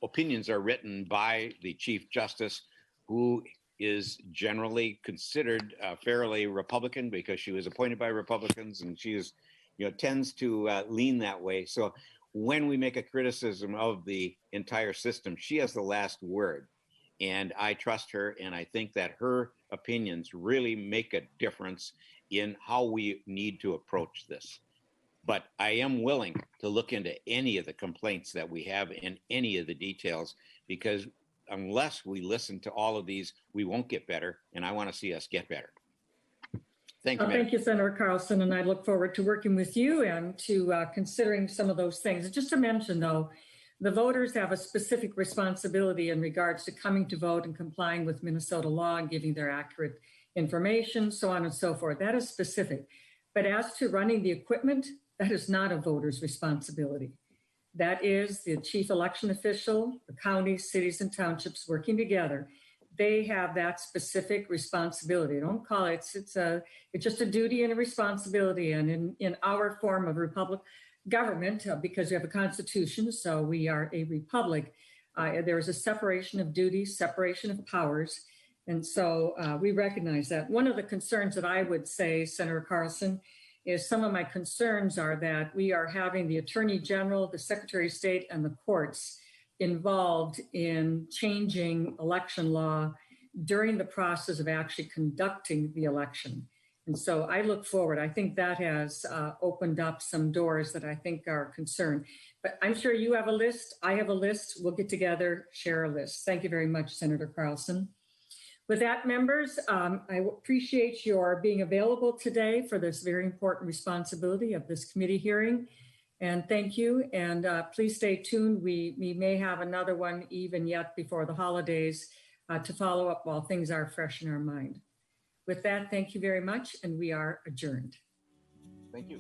opinions are written by the Chief Justice, who is generally considered fairly Republican because she was appointed by Republicans, and she is, tends to lean that way. So when we make a criticism of the entire system, she has the last word, and I trust her, and I think that her opinions really make a difference in how we need to approach this. But I am willing to look into any of the complaints that we have in any of the details, because unless we listen to all of these, we won't get better. And I want to see us get better. Thank you. Thank you, Senator Carlson. And I look forward to working with you and to considering some of those things. Just to mention, though, the voters have a specific responsibility in regards to coming to vote and complying with Minnesota law and giving their accurate information, so on and so forth. That is specific. But as to running the equipment, that is not a voter's responsibility. That is the chief election official, the counties, cities, and townships working together. They have that specific responsibility. Don't call it, it's just a duty and a responsibility. And in our form of republic government, because we have a constitution, so we are a republic, there is a separation of duties, separation of powers. And so we recognize that. One of the concerns that I would say, Senator Carlson, is some of my concerns are that we are having the Attorney General, the Secretary of State, and the courts involved in changing election law during the process of actually conducting the election. And so I look forward. I think that has opened up some doors that I think are concerned. But I'm sure you have a list. I have a list. We'll get together, share a list. Thank you very much, Senator Carlson. With that, members, I appreciate your being available today for this very important responsibility of this committee hearing. And thank you. And please stay tuned. We may have another one even yet before the holidays to follow up while things are fresh in our mind. With that, thank you very much. And we are adjourned. Thank you.